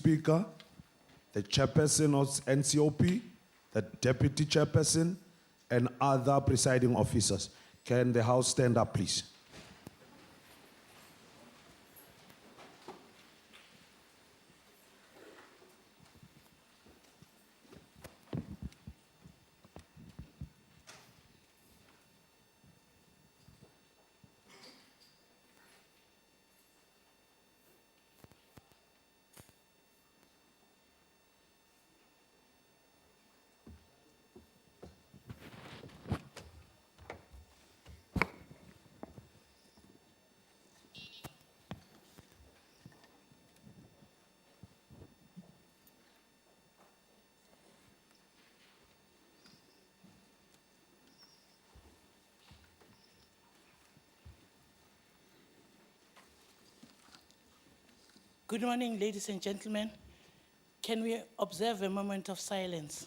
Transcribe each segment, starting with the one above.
Speaker, the Chairperson of NCOP, the Deputy Chairperson, and other presiding officers. Can the House stand up, please? Good morning, ladies and gentlemen. Can we observe a moment of silence?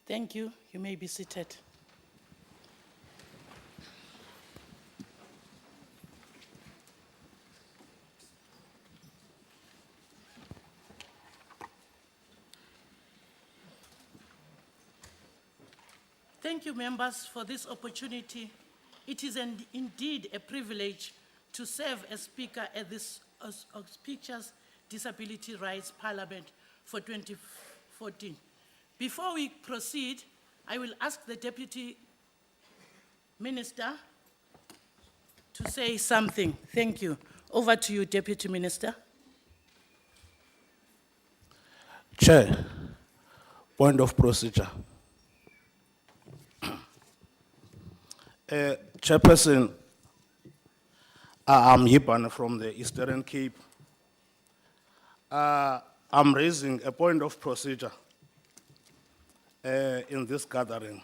Thank you. You may be seated. Thank you, members, for this opportunity. It is indeed a privilege to serve as Speaker at this auspicious Disability Rights Parliament for 2014. Before we proceed, I will ask the Deputy Minister to say something. Thank you. Over to you, Deputy Minister. Chair, point of procedure. Chairperson, I'm Yipan from the Eastern Cape. I'm raising a point of procedure in this gathering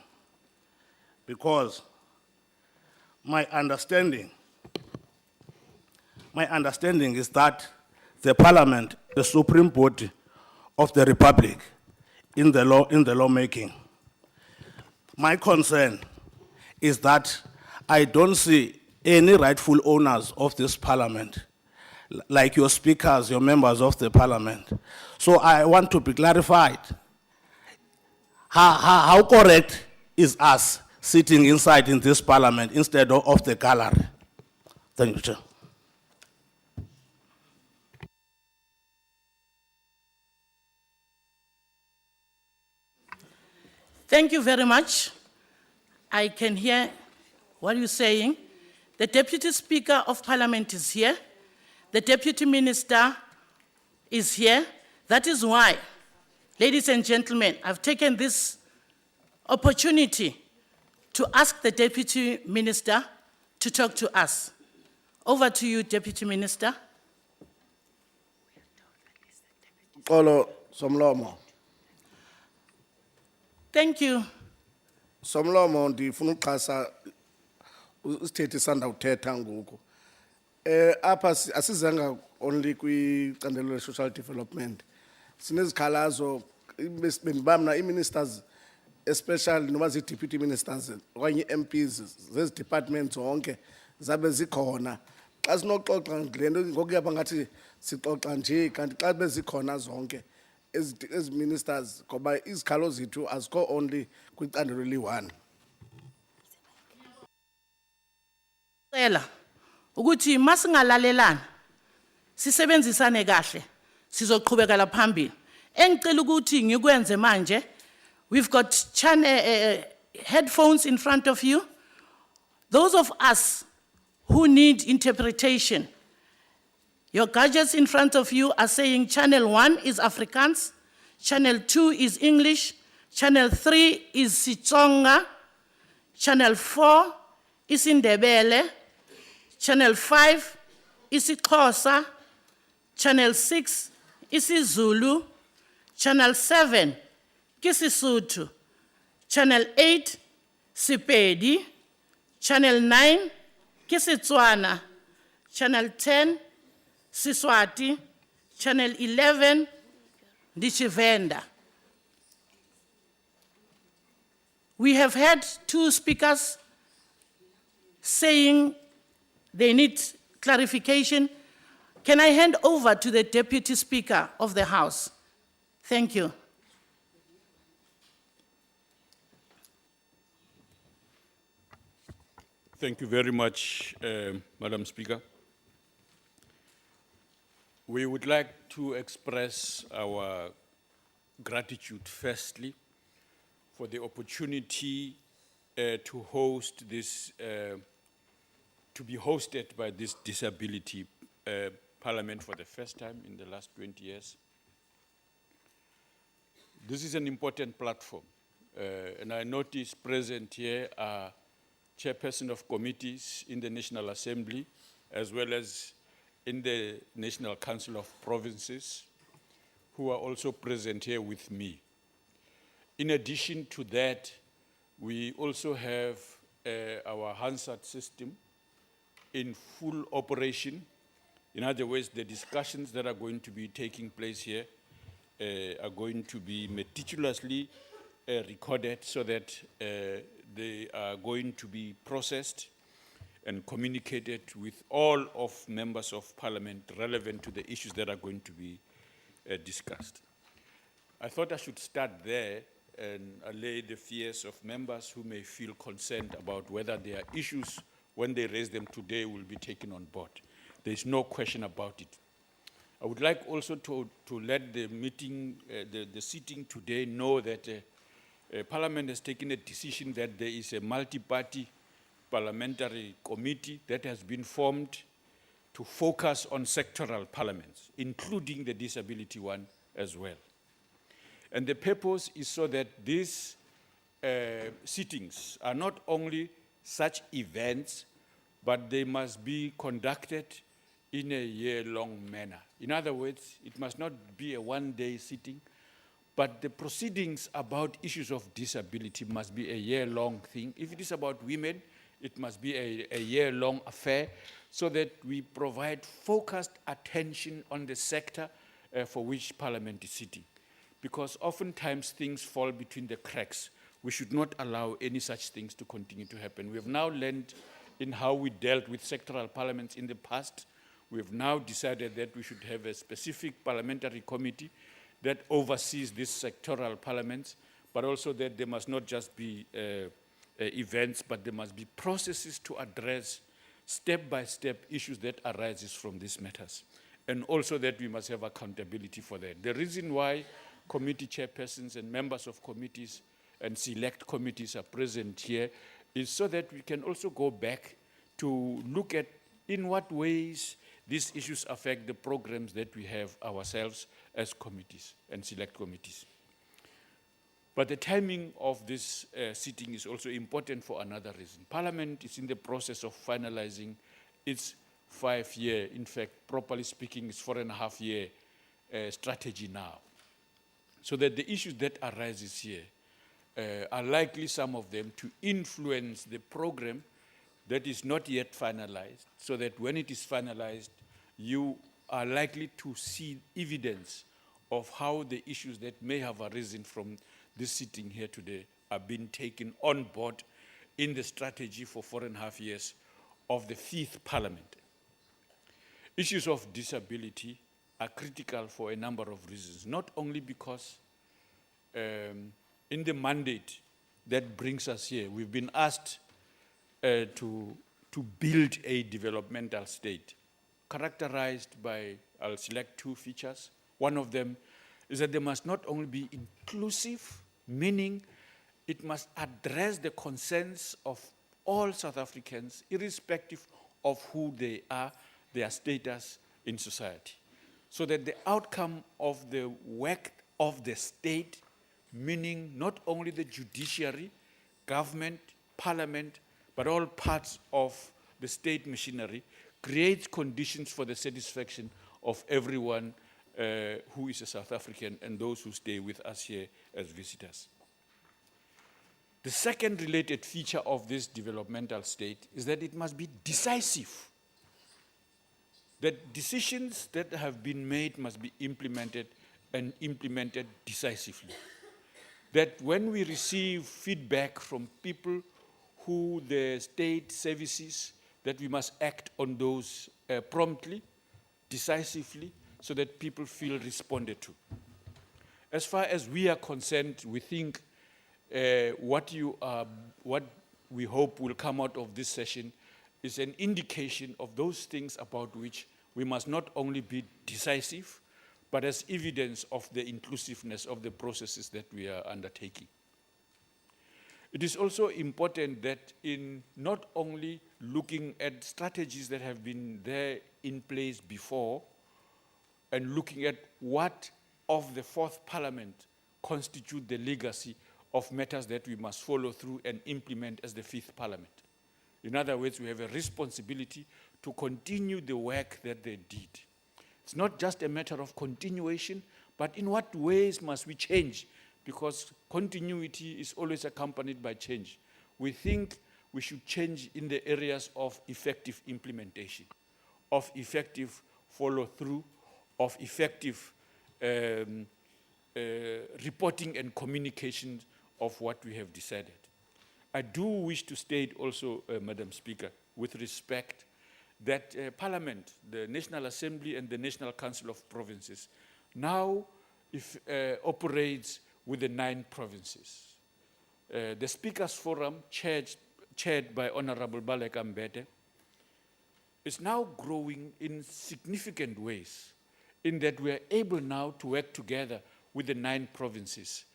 because my understanding is that the Parliament, the supreme body of the Republic in the lawmaking. My concern is that I don't see any rightful owners of this Parliament, like your speakers, your members of the Parliament. So I want to be clarified. How correct is us sitting inside in this Parliament instead of the gallery? Thank you, Chair. Thank you very much. I can hear what you're saying. The Deputy Speaker of Parliament is here. The Deputy Minister is here. That is why, ladies and gentlemen, I've taken this opportunity to ask the Deputy Minister to talk to us. Over to you, Deputy Minister. Olo Somlomo. Thank you. Somlomo ndifuna uqhasa usithethe sanda uthetha ngoku. Apha asizanga only kwicandelo social development. Sinezikhalazo bendibamna i-ministers especially noma zi-deputy ministers okanye MPs zezi departments zonke zabe zikhona. Xa sinoxoxa ngento ngokuyapha ngathi sixoxa nje kanti xa bezikhona zonke ezi ministers ngoba izikhalo zethu azikho only kwicandelo li-1. Cela ukuthi masingalalelana sisebenzisane kahle sizoqhubeka la phambili. Engicela ukuthi ngikwenze manje, we've got headphones in front of you. Those of us who need interpretation, your gadgets in front of you are saying channel 1 is Afrikaans, channel 2 is English, channel 3 is Sitsonga, channel 4 is Indebele, channel 5 is Xhosa, channel 6 is Zulu, channel 7 is Sotho, channel 8 Sepedi, channel 9 is Setswana, channel 10 Siswati, channel 11 Ndishivenda. We have had 2 speakers saying they need clarification. Can I hand over to the Deputy Speaker of the House? Thank you. Thank you very much, Madam Speaker. We would like to express our gratitude, firstly, for the opportunity to host this, to be hosted by this disability parliament for the first time in the last 20 years. This is an important platform, and I notice present here are chairperson of committees in the National Assembly, as well as in the National Council of Provinces, who are also present here with me. In addition to that, we also have our Hansard system in full operation. In other words, the discussions that are going to be taking place here are going to be meticulously recorded so that they are going to be processed and communicated with all of members of parliament relevant to the issues that are going to be discussed. I thought I should start there and allay the fears of members who may feel concerned about whether their issues, when they raise them today, will be taken on board. There is no question about it. I would like also to let the meeting, the sitting today know that Parliament has taken a decision that there is a multi-party parliamentary committee that has been formed to focus on sectoral parliaments, including the disability one as well. And the purpose is so that these sittings are not only such events, but they must be conducted in a year-long manner. In other words, it must not be a one-day sitting, but the proceedings about issues of disability must be a year-long thing. If it is about women, it must be a year-long affair so that we provide focused attention on the sector for which Parliament is sitting. Because oftentimes things fall between the cracks. We should not allow any such things to continue to happen. We have now learned in how we dealt with sectoral parliaments in the past. We have now decided that we should have a specific parliamentary committee that oversees these sectoral parliaments, but also that there must not just be events, but there must be processes to address step-by-step issues that arises from these matters. And also that we must have accountability for that. The reason why committee chairpersons and members of committees and select committees are present here is so that we can also go back to look at in what ways these issues affect the programs that we have ourselves as committees and select committees. But the timing of this sitting is also important for another reason. Parliament is in the process of finalizing its 5-year, in fact, properly speaking, its 4.5-year strategy now. So that the issues that arises here are likely, some of them, to influence the program that is not yet finalized, so that when it is finalized, you are likely to see evidence of how the issues that may have arisen from this sitting here today are being taken on board in the strategy for 4.5 years of the 5th Parliament. Issues of disability are critical for a number of reasons, not only because in the mandate that brings us here, we've been asked to build a developmental state characterized by, I'll select 2 features. One of them is that they must not only be inclusive, meaning it must address the concerns of all South Africans, irrespective of who they are, their status in society. So that the outcome of the work of the state, meaning not only the judiciary, government, parliament, but all parts of the state machinery, creates conditions for the satisfaction of everyone who is a South African and those who stay with us here as visitors. The second related feature of this developmental state is that it must be decisive. That decisions that have been made must be implemented and implemented decisively. That when we receive feedback from people who the state services that we must act on those promptly, decisively, so that people feel responded to. As far as we are concerned, we think what we hope will come out of this session is an indication of those things about which we must not only be decisive, but as evidence of the inclusiveness of the processes that we are undertaking. It is also important that in not only looking at strategies that have been there in place before, and looking at what of the fourth parliament constitute the legacy of matters that we must follow through and implement as the fifth parliament. In other words, we have a responsibility to continue the work that they did. It's not just a matter of continuation, but in what ways must we change? Because continuity is always accompanied by change. We think we should change in the areas of effective implementation, of effective follow-through, of effective reporting and communication of what we have decided. I do wish to state also, Madam Speaker, with respect, that Parliament, the National Assembly and the National Council of Provinces now operates with the 9 provinces. The Speakers Forum, chaired by Honorable Baleka Mbete, is now growing in significant ways, in that we are able now to work together with the 9 provinces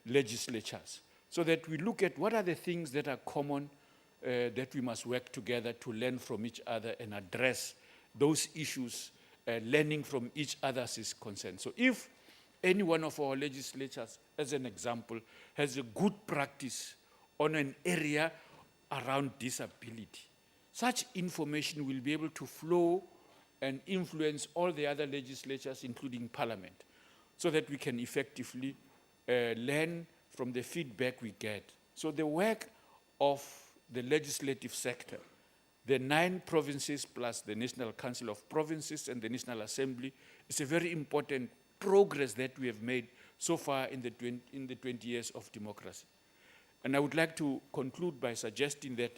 legislatures, so that we look at what are the things that are common that we must work together to learn from each other and address those issues, learning from each other's concerns. So if any one of our legislatures, as an example, has a good practice on an area around disability, such information will be able to flow and influence all the other legislatures, including Parliament, so that we can effectively learn from the feedback we get. So the work of the legislative sector, the 9 provinces plus the National Council of Provinces and the National Assembly, is a very important progress that we have made so far in the 20 years of democracy. And I would like to conclude by suggesting that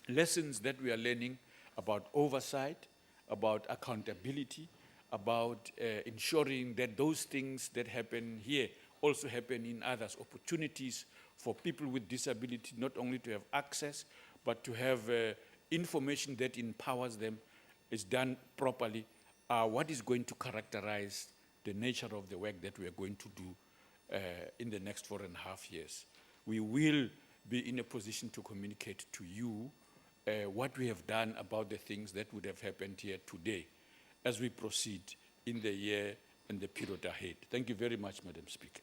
lessons that we are learning about oversight, about accountability, about ensuring that those things that happen here also happen in others, opportunities for people with disability not only to have access, but to have information that empowers them, is done properly, what is going to characterize the nature of the work that we are going to do in the next 4.5 years. We will be in a position to communicate to you what we have done about the things that would have happened here today as we proceed in the year and the period ahead. Thank you very much, Madam Speaker.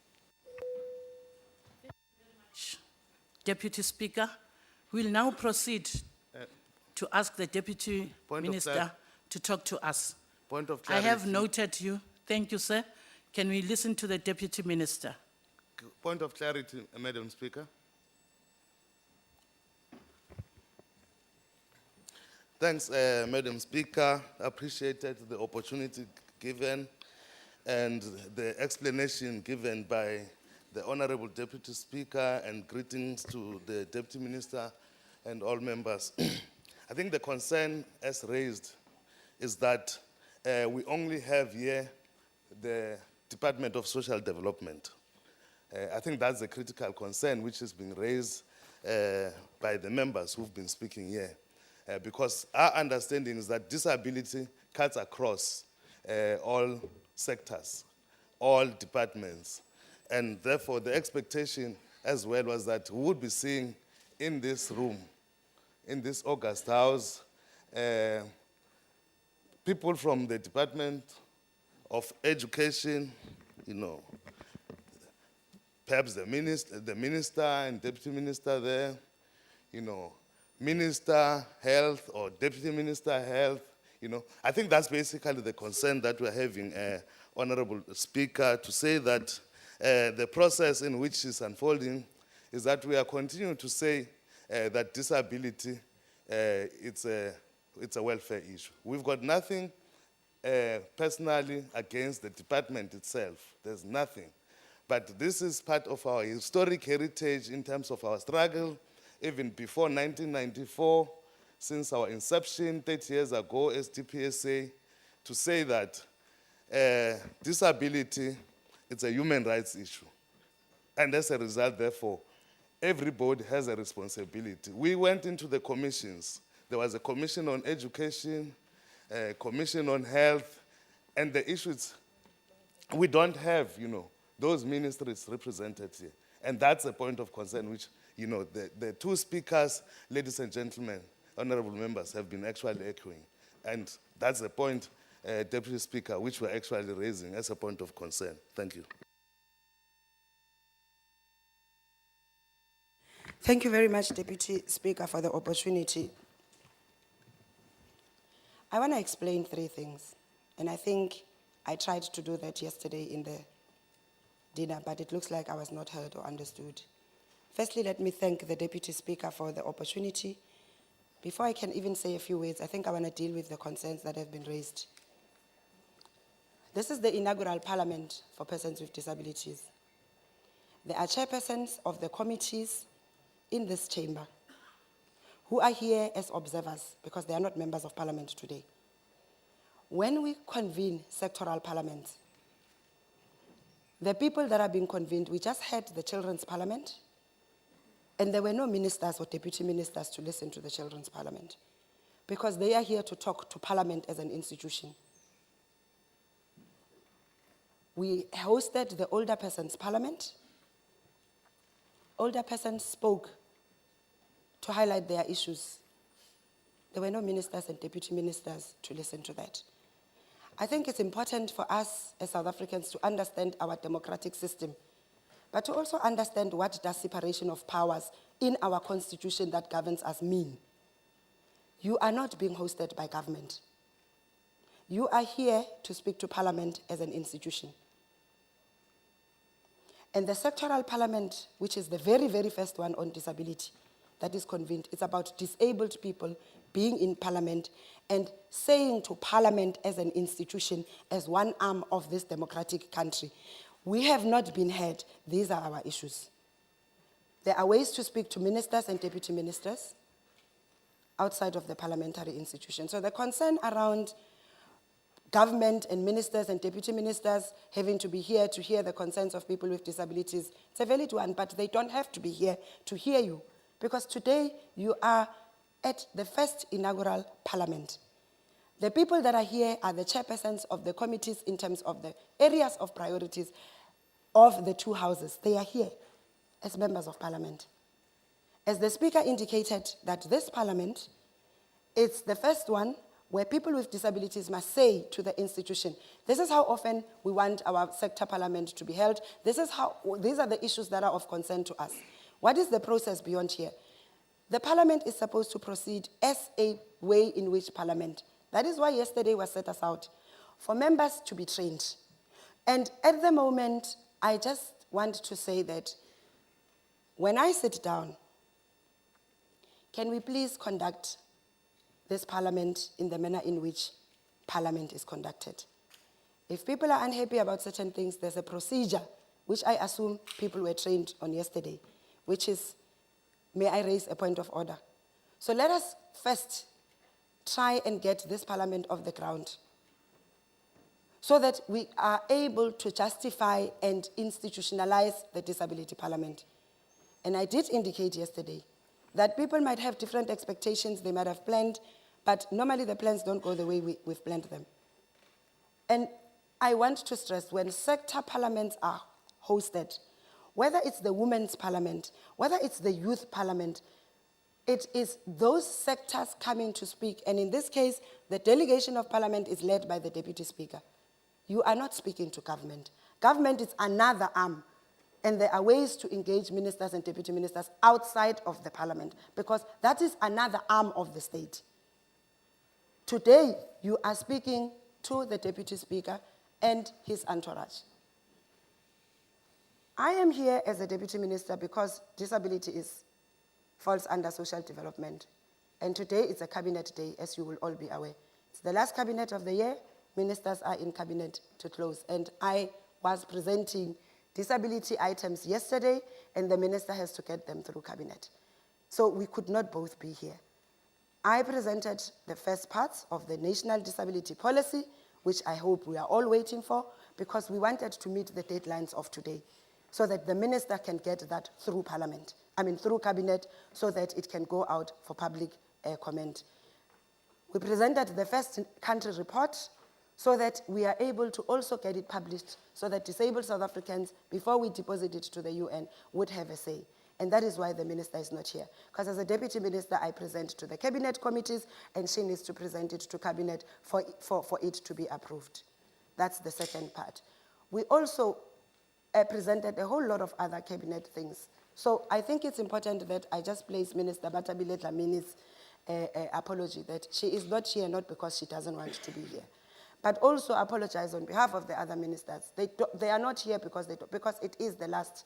Deputy Speaker, we'll now proceed to ask the Deputy Minister to talk to us. Point of I clarity. have noted you. Thank you, sir. Can we listen to the Deputy Minister? Point of clarity, Madam Speaker. Thanks, Madam Speaker. Appreciated the opportunity given and the explanation given by the Honorable Deputy Speaker, and greetings to the Deputy Minister and all members. I think the concern as raised is that we only have here the Department of Social Development. I think that's a critical concern which is being raised by the members who've been speaking here. Because our understanding is that disability cuts across all sectors, all departments. And therefore, the expectation as well was that we would be seeing in this room, in this August House, people from the Department of Education, you know, perhaps the minister and deputy minister there, you know, Minister Health or Deputy Minister Health, you know. I think that's basically the concern that we're having, Honorable Speaker, to say that the process in which is unfolding is that we are continuing to say that disability, it's a welfare issue. We've got nothing personally against the department itself. There's nothing. But this is part of our historic heritage in terms of our struggle, even before 1994, since our inception 30 years ago as DPSA, to say that disability, it's a human rights issue. And as a result, therefore, everybody has a responsibility. We went into the commissions. There was a commission on education, a commission on health, and the issue is we don't have, those ministries represented here. And that's a point of concern which, the two speakers, ladies and gentlemen, honorable members, have been actually echoing. And that's the point, Deputy Speaker, which we're actually raising as a point of concern. Thank you. Thank you very much, Deputy Speaker, for the opportunity. I want to explain 3 things, and I think I tried to do that yesterday in the dinner, but it looks like I was not heard or understood. Firstly, let me thank the Deputy Speaker for the opportunity. Before I can even say a few words, I think I want to deal with the concerns that have been raised. This is the inaugural Parliament for persons with disabilities. There are chairpersons of the committees in this chamber who are here as observers because they are not members of Parliament today. When we convene sectoral parliaments, the people that are being convened, we just had the Children's Parliament, and there were no ministers or deputy ministers to listen to the Children's Parliament because they are here to talk to Parliament as an institution. We hosted the Older Persons Parliament. Older persons spoke to highlight their issues. There were no ministers and deputy ministers to listen to that. I think it's important for us as South Africans to understand our democratic system, but to also understand what does separation of powers in our constitution that governs us mean. You are not being hosted by government. You are here to speak to Parliament as an institution. And the sectoral parliament, which is the very, very first one on disability that is convened, it's about disabled people being in Parliament and saying to Parliament as an institution, as one arm of this democratic country, we have not been heard. These are our issues. There are ways to speak to ministers and deputy ministers outside of the parliamentary institution. So the concern around government and ministers and deputy ministers having to be here to hear the concerns of people with disabilities, it's a valid one, but they don't have to be here to hear you, because today you are at the first inaugural Parliament. The people that are here are the chairpersons of the committees in terms of the areas of priorities of the 2 houses. They are here as members of Parliament. As the Speaker indicated, that this Parliament is the first one where people with disabilities must say to the institution, this is how often we want our sector parliament to be held. These are the issues that are of concern to us. What is the process beyond here? The Parliament is supposed to proceed as a way in which Parliament. That is why yesterday was set us out for members to be trained. And at the moment, I just want to say that when I sit down, can we please conduct this Parliament in the manner in which Parliament is conducted? If people are unhappy about certain things, there's a procedure, which I assume people were trained on yesterday, which is, may I raise a point of order? So let us first try and get this Parliament off the ground so that we are able to justify and institutionalize the Disability Parliament. And I did indicate yesterday that people might have different expectations, they might have planned, but normally the plans don't go the way we've planned them. And I want to stress, when sector parliaments are hosted, whether it's the Women's Parliament, whether it's the Youth Parliament, it is those sectors coming to speak. And in this case, the delegation of Parliament is led by the Deputy Speaker. You are not speaking to government. Government is another arm. And there are ways to engage ministers and deputy ministers outside of the Parliament, because that is another arm of the state. Today, you are speaking to the Deputy Speaker and his entourage. I am here as a Deputy Minister because disability falls under social development. And today it's a cabinet day, as you will all be aware. It's the last cabinet of the year. Ministers are in cabinet to close. And I was presenting disability items yesterday, and the minister has to get them through cabinet. So we could not both be here. I presented the first parts of the National Disability Policy, which I hope we are all waiting for, because we wanted to meet the deadlines of today, so that the minister can get that through Parliament, through Cabinet, so that it can go out for public comment. We presented the first country report, so that we are able to also get it published, so that disabled South Africans, before we deposit it to the UN, would have a say. And that is why the minister is not here. Because as a deputy minister, I present to the cabinet committees, and she needs to present it to cabinet for it to be approved. That's the second part. We also presented a whole lot of other cabinet things. So I think it's important that I just place Minister Batabile Dlamini's apology that she is not here, not because she doesn't want to be here, but also apologize on behalf of the other ministers. They are not here because it is the last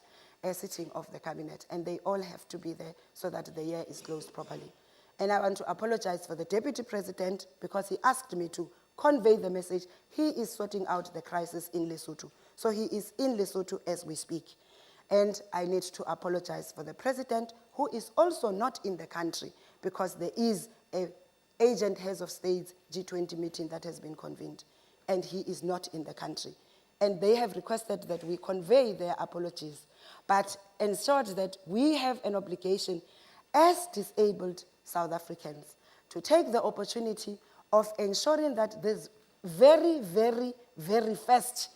sitting of the cabinet, and they all have to be there so that the year is closed properly. And I want to apologize for the deputy president, because he asked me to convey the message. He is sorting out the crisis in Lesotho. So he is in Lesotho as we speak. And I need to apologize for the president, who is also not in the country, because there is an agent heads of states G20 meeting that has been convened, and he is not in the country. And they have requested that we convey their apologies, but ensured that we have an obligation as disabled South Africans to take the opportunity of ensuring that this very, very, very first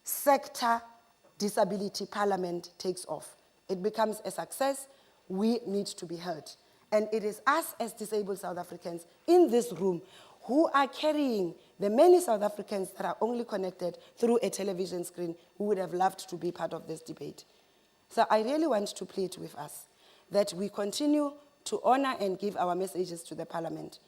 sector disability parliament takes off. It becomes a success. We need to be heard. And it is us as disabled South Africans in this room who are carrying the many South Africans that are only connected through a television screen who would have loved to be part of this debate. So I really want to plead with us that we continue to honor and give our messages to the parliament.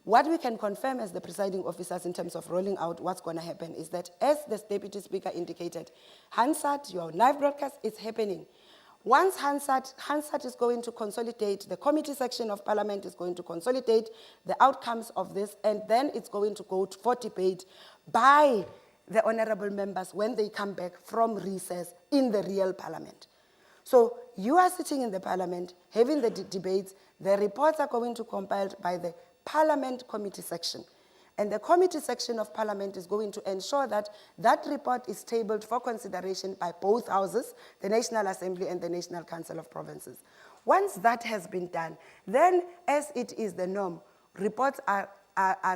What we can confirm as the presiding officers in terms of rolling out what's going to happen is that, as the deputy speaker indicated, Hansard, your live broadcast is happening. Once Hansard is going to consolidate, the committee section of parliament is going to consolidate the outcomes of this, and then it's going to go for debate by the honorable members when they come back from recess in the real parliament. So you are sitting in the parliament, having the debates, the reports are going to be compiled by the Parliament Committee section. And the committee section of Parliament is going to ensure that that report is tabled for consideration by both houses, the National Assembly and the National Council of Provinces. Once that has been done, then, as it is the norm, reports are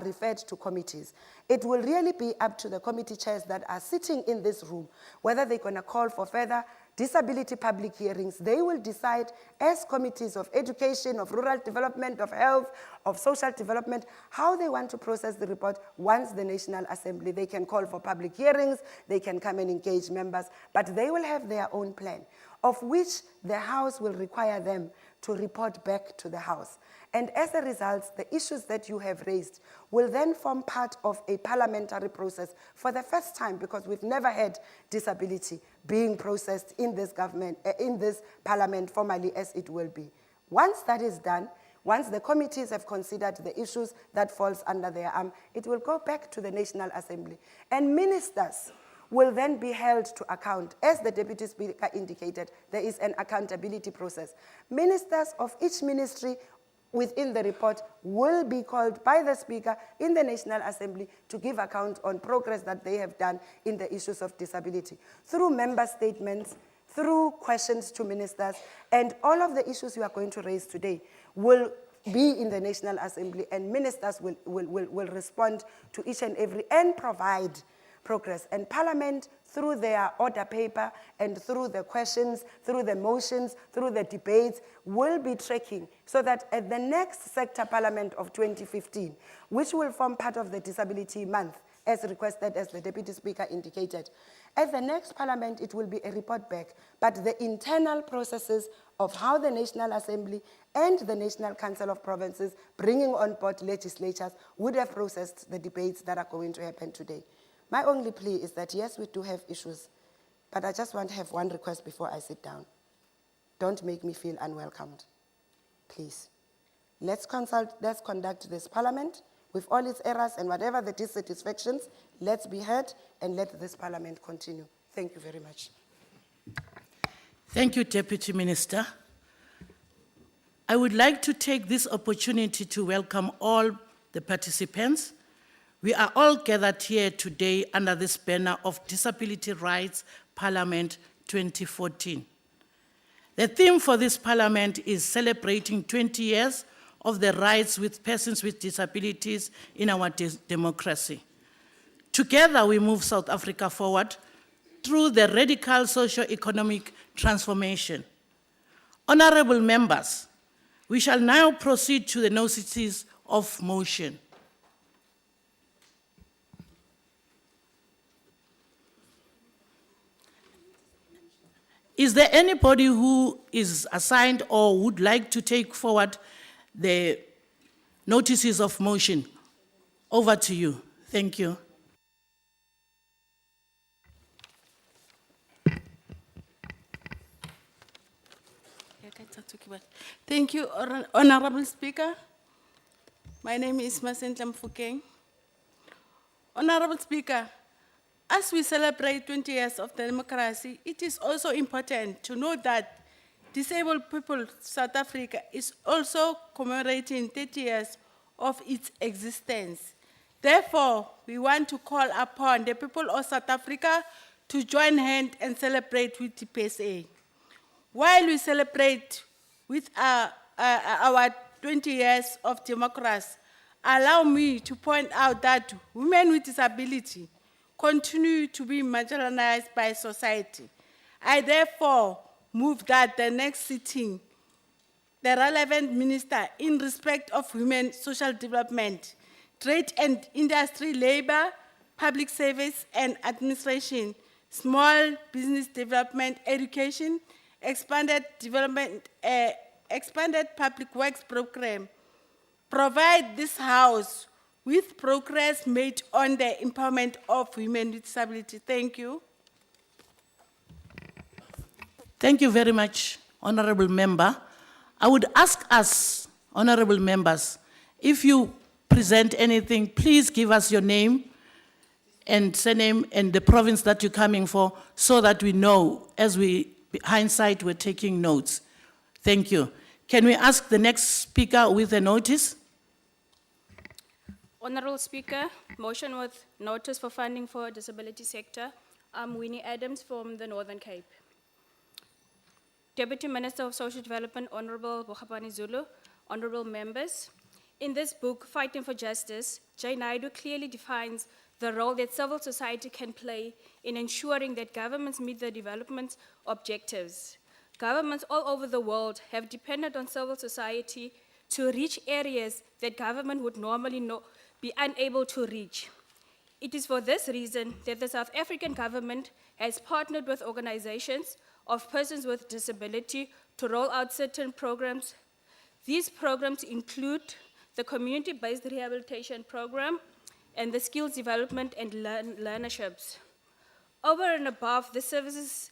referred to committees. It will really be up to the committee chairs that are sitting in this room, whether they're going to call for further disability public hearings. They will decide, as committees of education, of rural development, of health, of social development, how they want to process the report. Once the National Assembly, they can call for public hearings, they can come and engage members, but they will have their own plan, of which the House will require them to report back to the House. And as a result, the issues that you have raised will then form part of a parliamentary process for the first time, because we've never had disability being processed in this government, in this parliament formally, as it will be. Once that is done, once the committees have considered the issues that falls under their arm, it will go back to the National Assembly. And ministers will then be held to account. As the Deputy Speaker indicated, there is an accountability process. Ministers of each ministry within the report will be called by the Speaker in the National Assembly to give account on progress that they have done in the issues of disability, through member statements, through questions to ministers, and all of the issues you are going to raise today will be in the National Assembly, and ministers will respond to each and every and provide progress. And Parliament, through their order paper and through the questions, through the motions, through the debates, will be tracking, so that at the next sector parliament of 2015, which will form part of the Disability Month, as requested, as the Deputy Speaker indicated, at the next parliament, it will be a report back, but the internal processes of how the National Assembly and the National Council of Provinces, bringing on board legislatures, would have processed the debates that are going to happen today. My only plea is that, yes, we do have issues, but I just want to have one request before I sit down. Don't make me feel unwelcomed, please. Let's conduct this parliament with all its errors and whatever the dissatisfactions. Let's be heard and let this parliament continue. Thank you very much. Thank you, Deputy Minister. I would like to take this opportunity to welcome all the participants. We are all gathered here today under this banner of Disability Rights Parliament 2014. The theme for this parliament is celebrating 20 years of the rights with persons with disabilities in our democracy. Together we move South Africa forward through the radical socio-economic transformation. Honorable members, we shall now proceed to the notices of motion. Is there anybody who is assigned or would like to take forward the notices of motion? Over to you. Thank you. Thank you, Honorable Speaker. My name is Masentla Mfukeng. Honorable Speaker, as we celebrate 20 years of democracy, it is also important to note that disabled people South Africa is also commemorating 30 years of its existence. Therefore, we want to call upon the people of South Africa to join hands and celebrate with the PSA. While we celebrate with our 20 years of democracy, allow me to point out that women with disability continue to be marginalized by society. I therefore move that the next sitting, the relevant minister in respect of women, social development, trade and industry, labor, public service and administration, small business development, education, expanded development, expanded public works program, provide this house with progress made on the empowerment of women with disability. Thank you. Thank you very much, Honorable Member. I would ask us, Honorable Members, if you present anything, please give us your name and surname and the province that you're coming for so that we know, as we, hindsight, we're taking notes. Thank you. Can we ask the next speaker with a notice? Honorable Speaker, motion with notice for funding for disability sector. I'm Winnie Adams from the Northern Cape. Deputy Minister of Social Development, Honorable Bohapani Zulu, honorable members. In this book, Fighting for Justice, Jay Naidu clearly defines the role that civil society can play in ensuring that governments meet their development objectives. Governments all over the world have depended on civil society to reach areas that government would normally be unable to reach. It is for this reason that the South African government has partnered with organizations of persons with disability to roll out certain programs. These programs include the community-based rehabilitation program and the skills development and learnerships. Over and above the services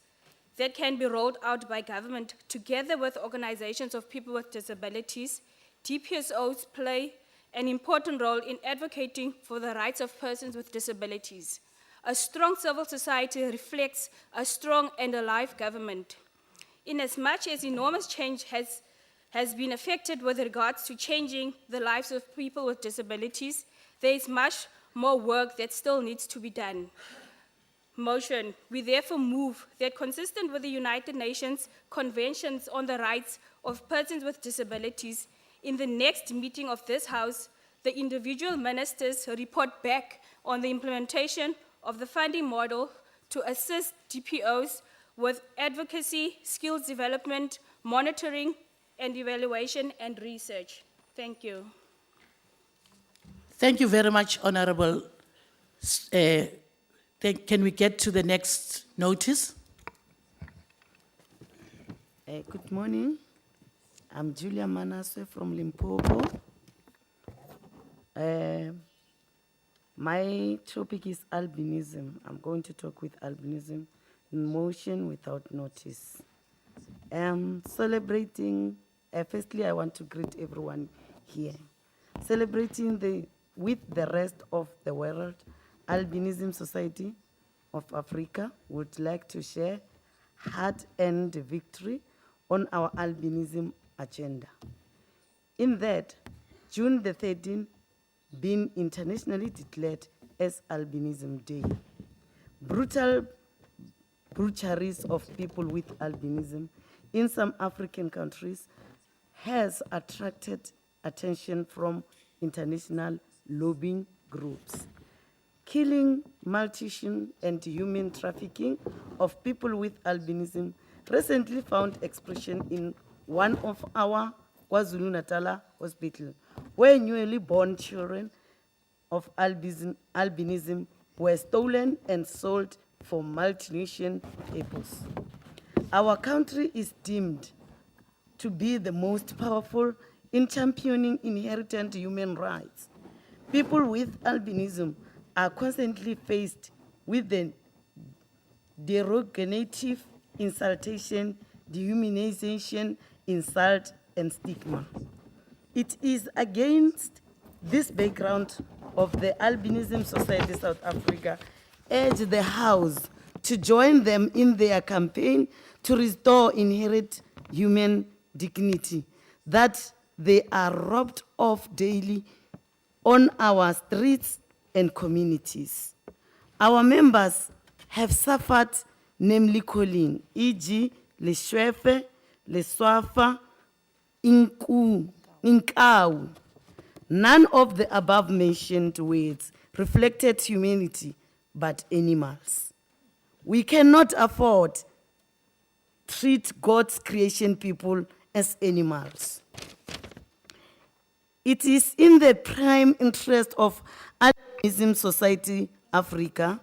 that can be rolled out by government together with organizations of people with disabilities, DPSOs play an important role in advocating for the rights of persons with disabilities. A strong civil society reflects a strong and alive government. Inasmuch as enormous change has been effected with regards to changing the lives of people with disabilities, there is much more work that still needs to be done. Motion, we therefore move that consistent with the United Nations Conventions on the Rights of Persons with Disabilities, in the next meeting of this House, the individual ministers report back on the implementation of the funding model to assist DPOs with advocacy, skills development, monitoring, and evaluation and research. Thank you. Thank you very much, Honorable. Can we get to the next notice? Good morning. I'm Julia Manasseh from Limpopo. My topic is albinism. I'm going to talk with albinism in motion without notice. Celebrating, firstly, I want to greet everyone here. Celebrating with the rest of the world, Albinism Society of Africa would like to share hard-earned victory on our albinism agenda. in that June the 13th being internationally declared as Albinism Day. Brutal butcheries of people with albinism in some African countries has attracted attention from international lobbying groups. Killing, malnutrition, and human trafficking of people with albinism recently found expression in one of our KwaZulu-Natal hospitals, where newly born children of albinism were stolen and sold for malnutrition purposes. Our country is deemed to be the most powerful in championing inherent human rights. People with albinism are constantly faced with the derogative insultation, dehumanization, insult, and stigma. It is against this background of the Albinism Society South Africa urge the House to join them in their campaign to restore inherent human dignity that they are robbed of daily on our streets and communities. Our members have suffered, namely calling, e.g., Leshwefe, Leswafa, Inkau. None of the above mentioned words reflected humanity, but animals. We cannot afford to treat God's creation people as animals. It is in the prime interest of Albinism Society Africa.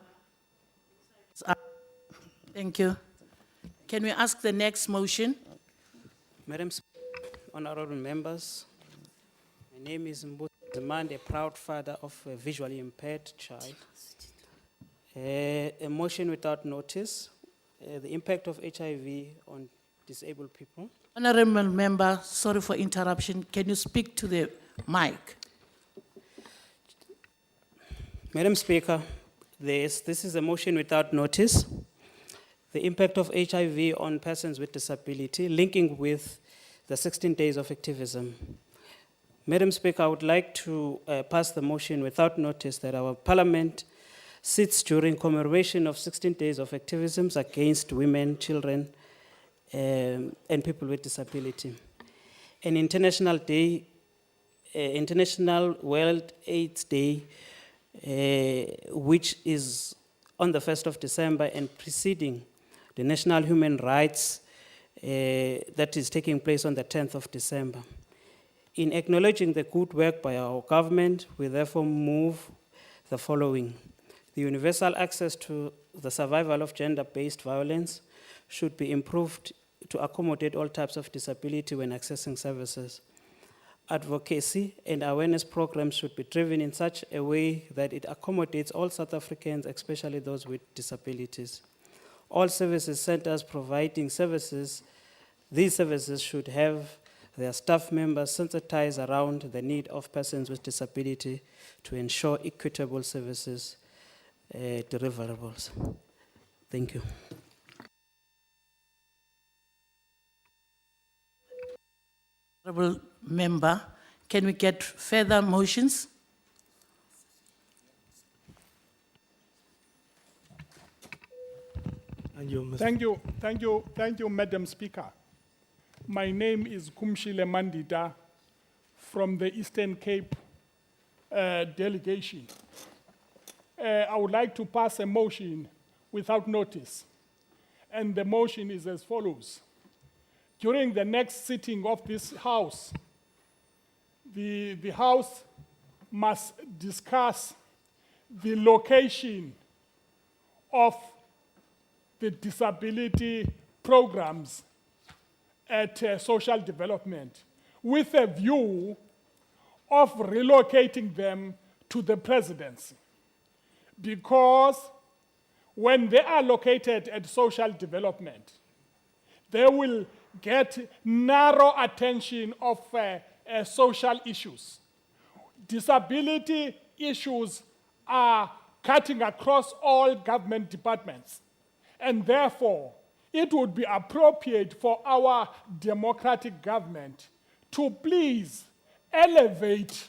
Thank you. Can we ask the next motion? Madam Speaker, honorable members, my name is Mbusi Zimande, a proud father of a visually impaired child. A motion without notice, the impact of HIV on disabled people. Honorable member, sorry for interruption. Can you speak to the mic? Madam Speaker, this is a motion without notice. The impact of HIV on persons with disability, linking with the 16 days of activism. Madam Speaker, I would like to pass the motion without notice that our Parliament sits during commemoration of 16 days of activism against women, children, and people with disability. An international day, International World AIDS Day, which is on the 1st of December and preceding the National Human Rights that is taking place on the 10th of December. In acknowledging the good work by our government, we therefore move the following. The universal access to the survival of gender-based violence should be improved to accommodate all types of disability when accessing services. Advocacy and awareness programs should be driven in such a way that it accommodates all South Africans, especially those with disabilities. All services centers providing services, these services should have their staff members sensitized around the need of persons with disability to ensure equitable services deliverables. Thank you. Honorable member, can we get further motions? Thank you, Madam Speaker. My name is Kumshile Mandita from the Eastern Cape delegation. I would like to pass a motion without notice. And the motion is as follows. During the next sitting of this House, the House must discuss the location of the disability programs at social development with a view of relocating them to the presidency. Because when they are located at social development, they will get narrow attention of social issues. Disability issues are cutting across all government departments. And therefore, it would be appropriate for our democratic government to please elevate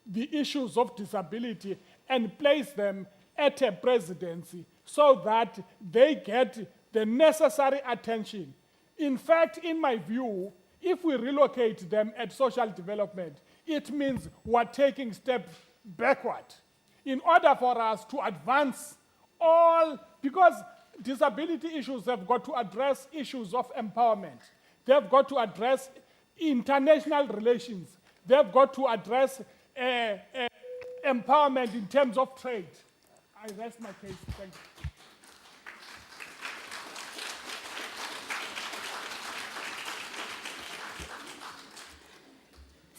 the issues of disability and place them at a presidency so that they get the necessary attention. In fact, in my view, if we relocate them at social development, it means we're taking steps backward in order for us to advance all, because disability issues have got to address issues of empowerment. They've got to address international relations. They've got to address empowerment in terms of trade. I rest my case. Thank you.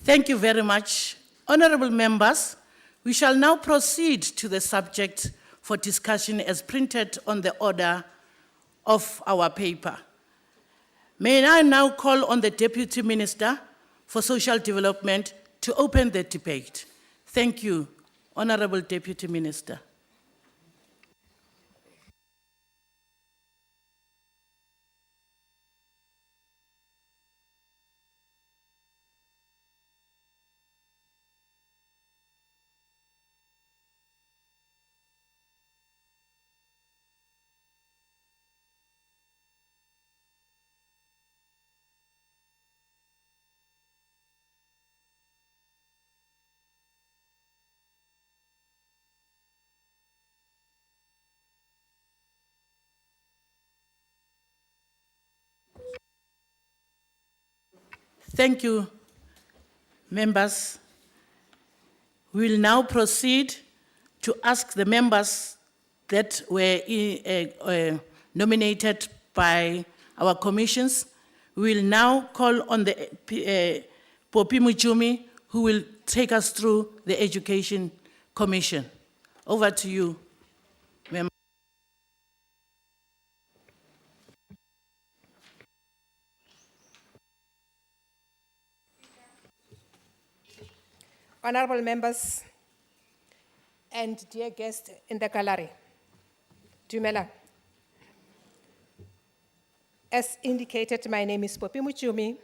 Thank you very much. Honorable members, we shall now proceed to the subject for discussion as printed on the order of our paper. May I now call on the Deputy Minister for Social Development to open the debate. Thank you, Honorable Deputy Minister. Thank you, members. We will now proceed to ask the members that were nominated by our commissions. We will now call on the Popi Muchumi, who will take us through the Education Commission. Over to you, member. Honorable members and dear guests in the gallery, Dumela. As indicated, my name is Popi Muchumi,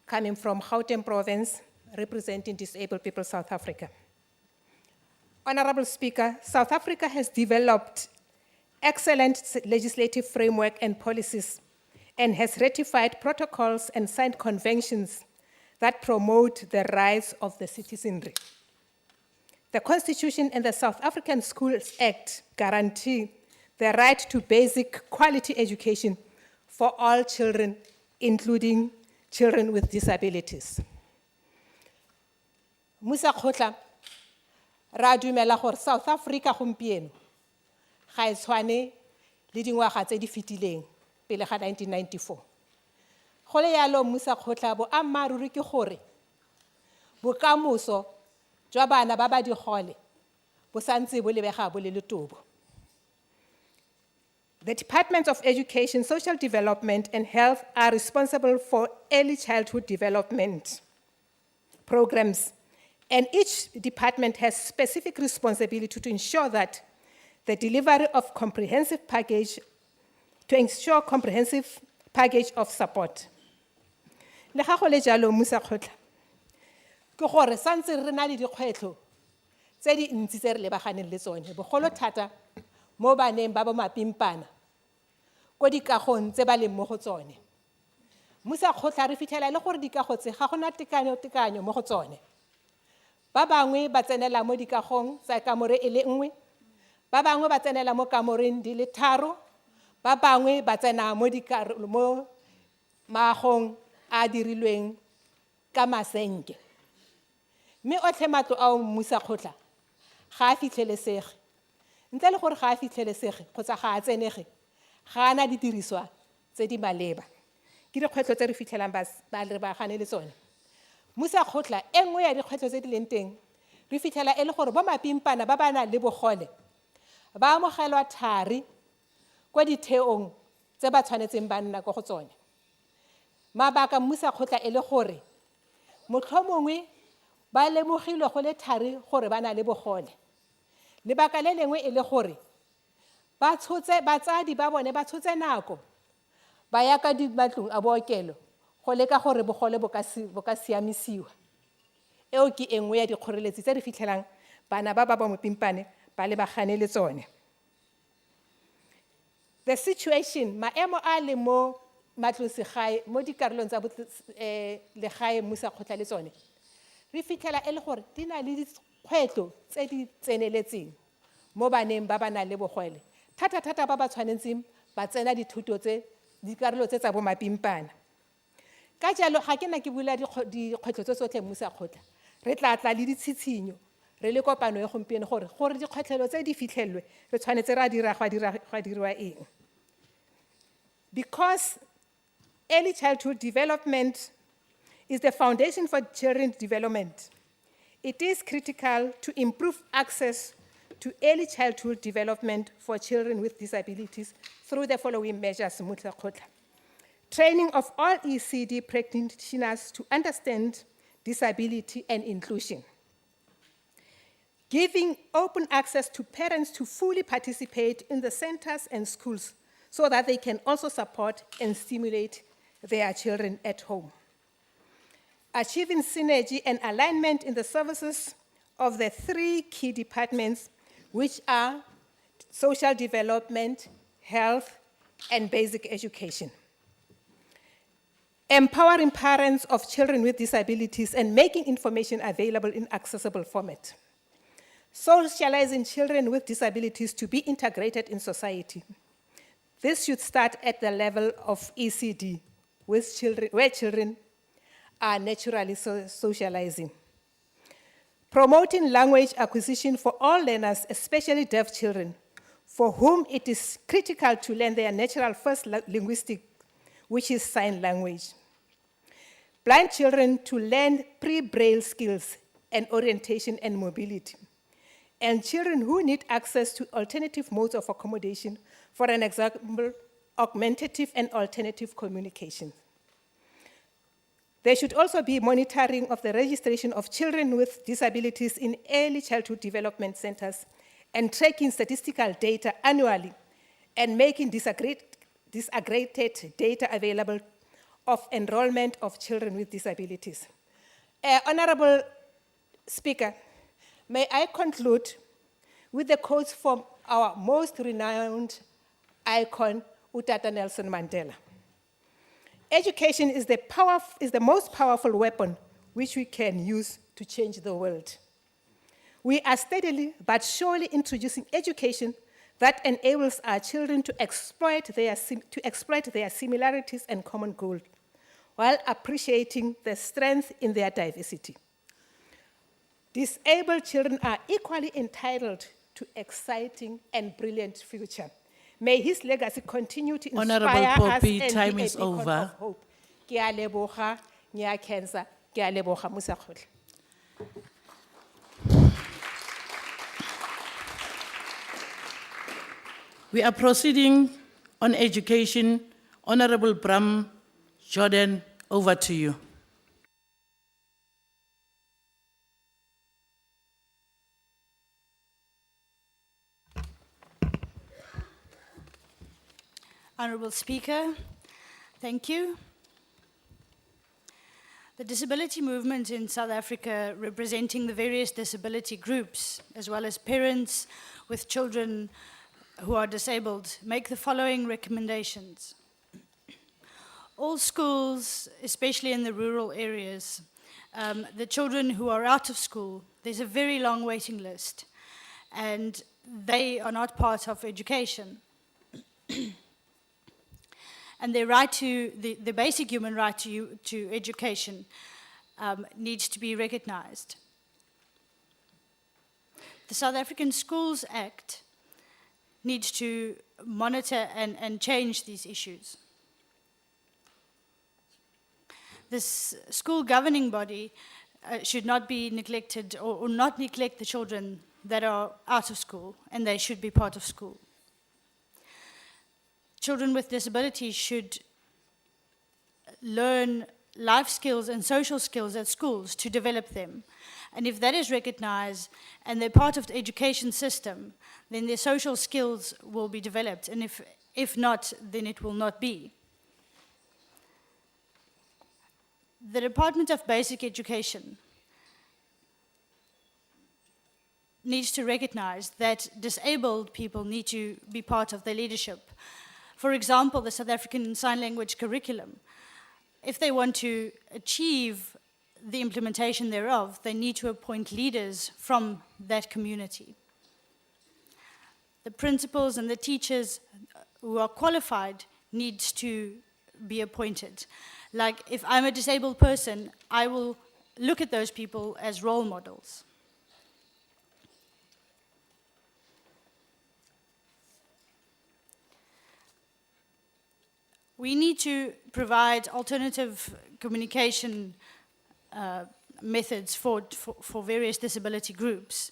coming from Gauteng Province, representing Disabled People South Africa. Honorable Speaker, South Africa has developed excellent legislative framework and policies and has ratified protocols and signed conventions that promote the rights of the citizenry. The Constitution and the South African Schools Act guarantee the right to basic quality education for all children, including children with disabilities. Musa Khotla, ra dumela gore South Africa gompieno ga e tshwane le dingwaga tse di fetileng pele ga 1994. Go le yalo Musa Khotla boammaruri ke gore bokamoso jwa bana ba ba digole bo santse bo lebega bo le letobo. The Departments of Education, Social Development and Health are responsible for early childhood development programs, and each department has specific responsibility to ensure that the delivery of comprehensive package of support. Le ga go le jalo Musa Khotla ke gore santse re na le dikgwetlho tse di ntsi tse re lebaganeng le tsone bogolo thata mo baneng ba ba mapimpana ko dikagong tse ba leng mo go tsone. Musa Khotla re fitlhela le gore dikago tse ga gona tekanyo mo go tsone. Ba bangwe ba tsenela mo dikagong tsa kamore e le nngwe, ba bangwe ba tsenela mo kamoreng di le tharo, ba bangwe ba tsena mo magong a dirilweng ka masenke. Mme otlhe matlo ao Musa Khotla ga a fitlhelesege. Ntle le gore ga a fitlhelesege kgotsa ga a tsenege, ga ana didiriswa tse di maleba. Ke dikgwetlho tse re fitlhelang ba lebagane le tsone. Musa Khotla e nngwe ya dikgwetlho tse di leng teng re fitlhela e le gore bo mapimpana ba ba nang le bogole ba amogelwa thari kwa ditheong tse ba tshwanetseng ba nna go go tsone. Mabaka Musa Khotla e le gore motlhomongwe ba lemogilwe go le thari gore ba na le bogole. Lebaka le lengwe e le gore batsadi ba bone ba tshotse nako ba ya ka matlong a bookelo go leka gore bogole bo ka siamisiwa. Eo ke e nngwe ya dikgoreletsi tse re fitlhelang bana ba ba mo pimpane ba lebagane le tsone. The situation, maemo a le mo matlosigae, mo dikarolong tsa legae mmusa kgotla le tsone, re fitlhela e le gore di na le dikgwetlho tse di tseneletseng mo baneng ba ba nang le bogole. Thata ba ba tshwanetseng ba tsena dithuto tse dikarolo tse tsa bo mapimpana. Ka jalo ga ke na ke bula dikgwetlho tse tsotlhe mmusa kgotla, re tla le ditshitshinyo re le kopano e gompieno gore dikgwetlho tse di fitlhelwe re tshwanetse ra dira ga dirwa eng. Because early childhood development is the foundation for children's development, it is critical to improve access to early childhood development for children with disabilities through the following measures. Training of all ECD practitioners to understand disability and inclusion. Giving open access to parents to fully participate in the centers and schools so that they can also support and stimulate their children at home. Achieving synergy and alignment in the services of the 3 key departments, which are social development, health, and basic education. Empowering parents of children with disabilities and making information available in accessible format. Socializing children with disabilities to be integrated in society. This should start at the level of ECD, where children are naturally socializing. Promoting language acquisition for all learners, especially deaf children, for whom it is critical to learn their natural first linguistic, which is sign language. Blind children to learn pre-braille skills and orientation and mobility. And children who need access to alternative modes of accommodation, for an example, augmentative and alternative communication. There should also be monitoring of the registration of children with disabilities in early childhood development centers and tracking statistical data annually and making disaggregated data available of enrollment of children with disabilities. Honorable Speaker, may I conclude with the quotes from our most renowned icon, Utata Nelson Mandela. Education is the most powerful weapon which we can use to change the world. We are steadily but surely introducing education that enables our children to exploit their similarities and common goals, while appreciating the strength in their diversity. Disabled children are equally entitled to exciting and brilliant future. May his legacy continue to inspire Honorable us Poppy, and time be a is beacon over. of hope. Ke a leboga, Nya Cancer, ke a leboga, Musa Kgotla. We are proceeding on education. Honorable Bram Jordan, over to you. Honourable Speaker, thank you. The disability movement in South Africa, representing the various disability groups, as well as parents with children who are disabled, make the following recommendations. All schools, especially in the rural areas, the children who are out of school, there's a very long waiting list, and they are not part of education. And their right to, the basic human right to education needs to be recognized. The South African Schools Act needs to monitor and change these issues. This school governing body should not be neglected or not neglect the children that are out of school, and they should be part of school. Children with disabilities should learn life skills and social skills at schools to develop them. And if that is recognized and they're part of the education system, then their social skills will be developed. And if not, then it will not be. The Department of Basic Education needs to recognize that disabled people need to be part of their leadership. For example, the South African Sign Language curriculum, if they want to achieve the implementation thereof, they need to appoint leaders from that community. The principals and the teachers who are qualified need to be appointed. Like, if I'm a disabled person, I will look at those people as role models. We need to provide alternative communication methods for various disability groups.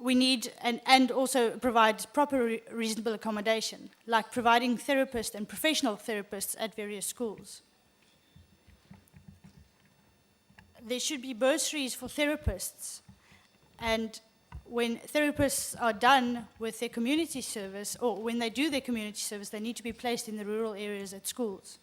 We need, and also provide proper reasonable accommodation, like providing therapists and professional therapists at various schools. There should be bursaries for therapists, and when therapists are done with their community service, or when they do their community service, they need to be placed in the rural areas at schools.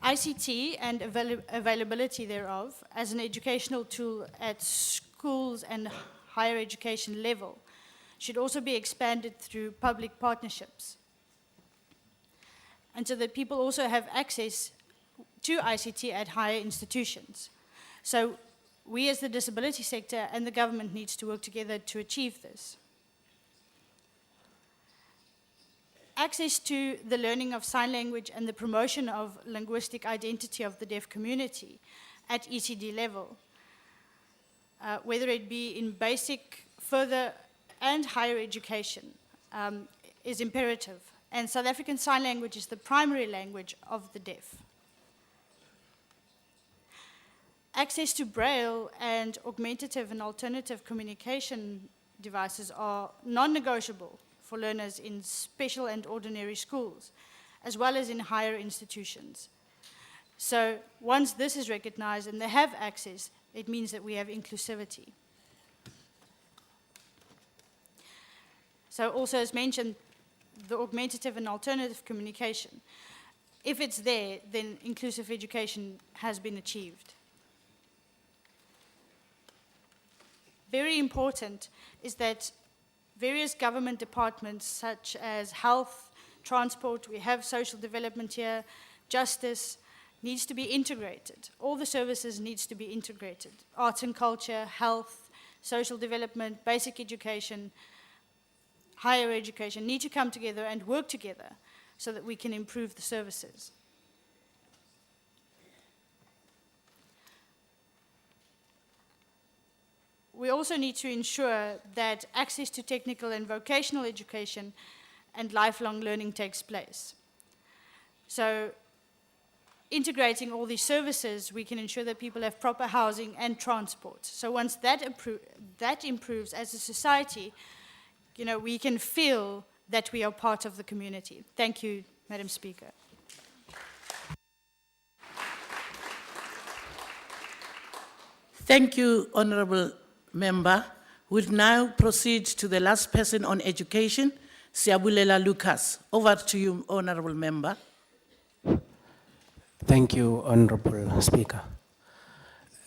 ICT and availability thereof as an educational tool at schools and higher education level should also be expanded through public partnerships. And so that people also have access to ICT at higher institutions. So we as the disability sector and the government needs to work together to achieve this. Access to the learning of sign language and the promotion of linguistic identity of the deaf community at ECD level, whether it be in basic, further, and higher education, is imperative. And South African Sign Language is the primary language of the deaf. Access to Braille and augmentative and alternative communication devices are non-negotiable for learners in special and ordinary schools, as well as in higher institutions. So once this is recognized and they have access, it means that we have inclusivity. So also as mentioned, the augmentative and alternative communication. If it's there, then inclusive education has been achieved. Very important is that various government departments such as health, transport, we have social development here, justice, needs to be integrated. All the services needs to be integrated. Arts and culture, health, social development, basic education, higher education need to come together and work together so that we can improve the services. We also need to ensure that access to technical and vocational education and lifelong learning takes place. So, integrating all these services, we can ensure that people have proper housing and transport. So once that improves as a society, you know, we can feel that we are part of the community. Thank you, Madam Speaker. Thank you, Honourable Member. We'll now proceed to the last person on education, Siabulela Lucas. Over to you, Honourable Member. Thank you, Honourable Speaker.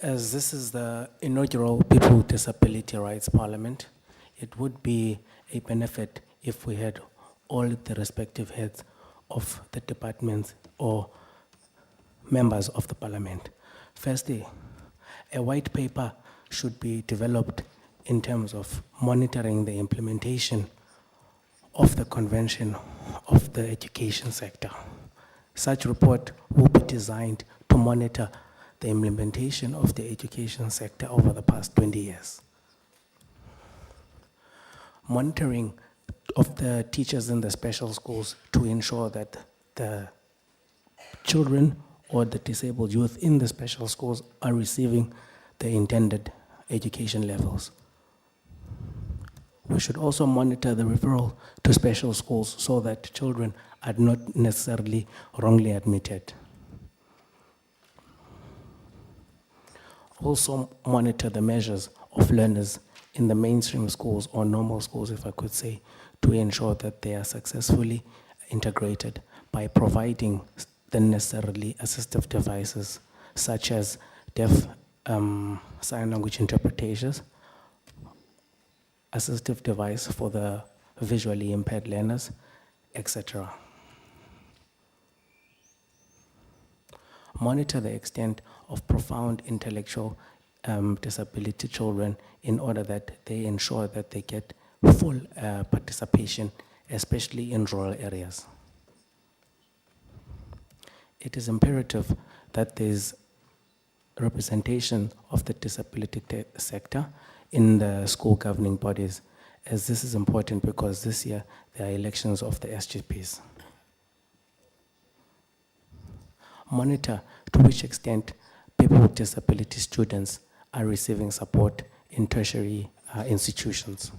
As this is the inaugural People with Disability Rights Parliament, it would be a benefit if we had all the respective heads of the departments or members of the Parliament. Firstly, a white paper should be developed in terms of monitoring the implementation of the Convention of the Education Sector. Such report will be designed to monitor the implementation of the education sector over the past 20 years. Monitoring of the teachers in the special schools to ensure that the children or the disabled youth in the special schools are receiving the intended education levels. We should also monitor the referral to special schools so that children are not necessarily wrongly admitted. Also monitor the measures of learners in the mainstream schools or normal schools, if I could say, to ensure that they are successfully integrated by providing the necessarily assistive devices, such as deaf sign language interpretations, assistive device for the visually impaired learners, etc. Monitor the extent of profound intellectual disability children in order that they ensure that they get full participation, especially in rural areas. It is imperative that there's representation of the disability sector in the school governing bodies, as this is important because this year there are elections of the SGPs. Monitor to which extent people with disability students are receiving support in tertiary institutions.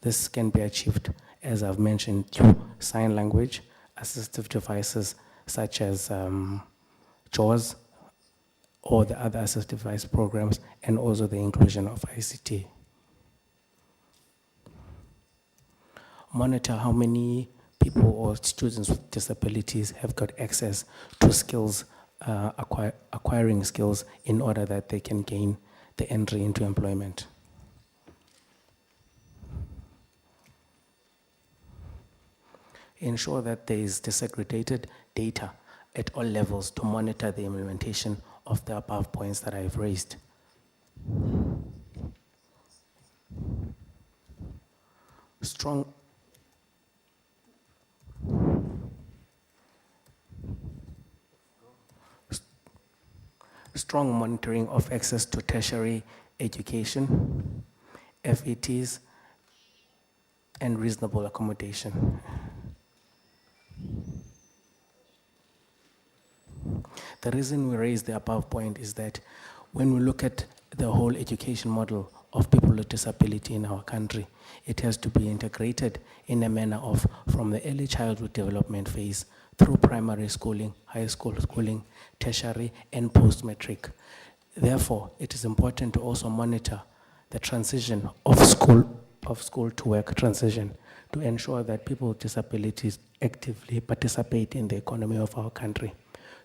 This can be achieved, as I've mentioned, through sign language, assistive devices such as JAWS or the other assistive device programs, and also the inclusion of ICT. Monitor how many people or students with disabilities have got access to skills, acquiring skills in order that they can gain the entry into employment. Ensure that there is disaggregated data at all levels to monitor the implementation of the above points that I've raised. Strong monitoring of access to tertiary education, FETs, and reasonable accommodation. The reason we raise the above point is that when we look at the whole education model of people with disability in our country, it has to be integrated in a manner of from the early childhood development phase through primary schooling, high school schooling, tertiary, and post-matric. Therefore, it is important to also monitor the transition of school to work transition to ensure that people with disabilities actively participate in the economy of our country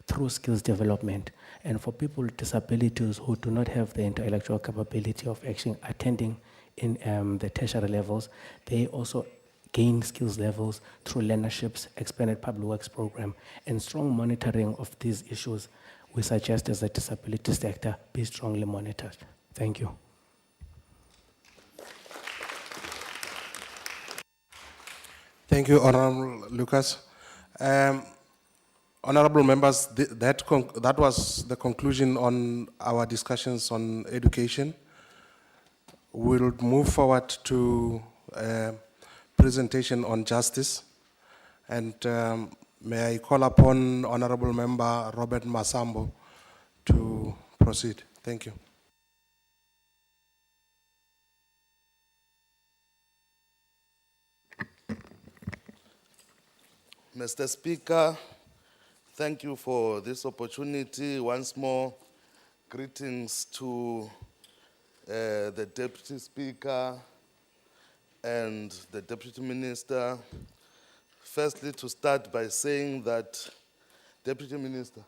through skills development. And for people with disabilities who do not have the intellectual capability of actually attending in the tertiary levels, they also gain skills levels through learnerships, expanded public works program, and strong monitoring of these issues. We suggest as the disability sector be strongly monitored. Thank you. Thank you, Honorable Lucas. Honorable members, that was the conclusion on our discussions on education. We'll move forward to presentation on justice. And may I call upon Honorable Member Robert Masambo to proceed. Thank you. Mr. Speaker, thank you for this opportunity. Once more, greetings to the Deputy Speaker and the Deputy Minister. Firstly, to start by saying that, Deputy Minister,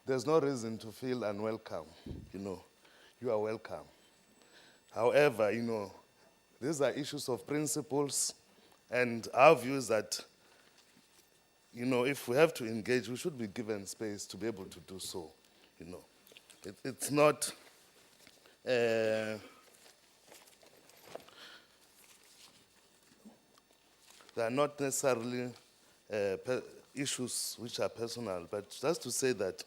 there's no reason to feel unwelcome. You are welcome. However, these are issues of principles, and our view is that if we have to engage, we should be given space to be able to do so. It's not there are not necessarily issues which are personal, but just to say that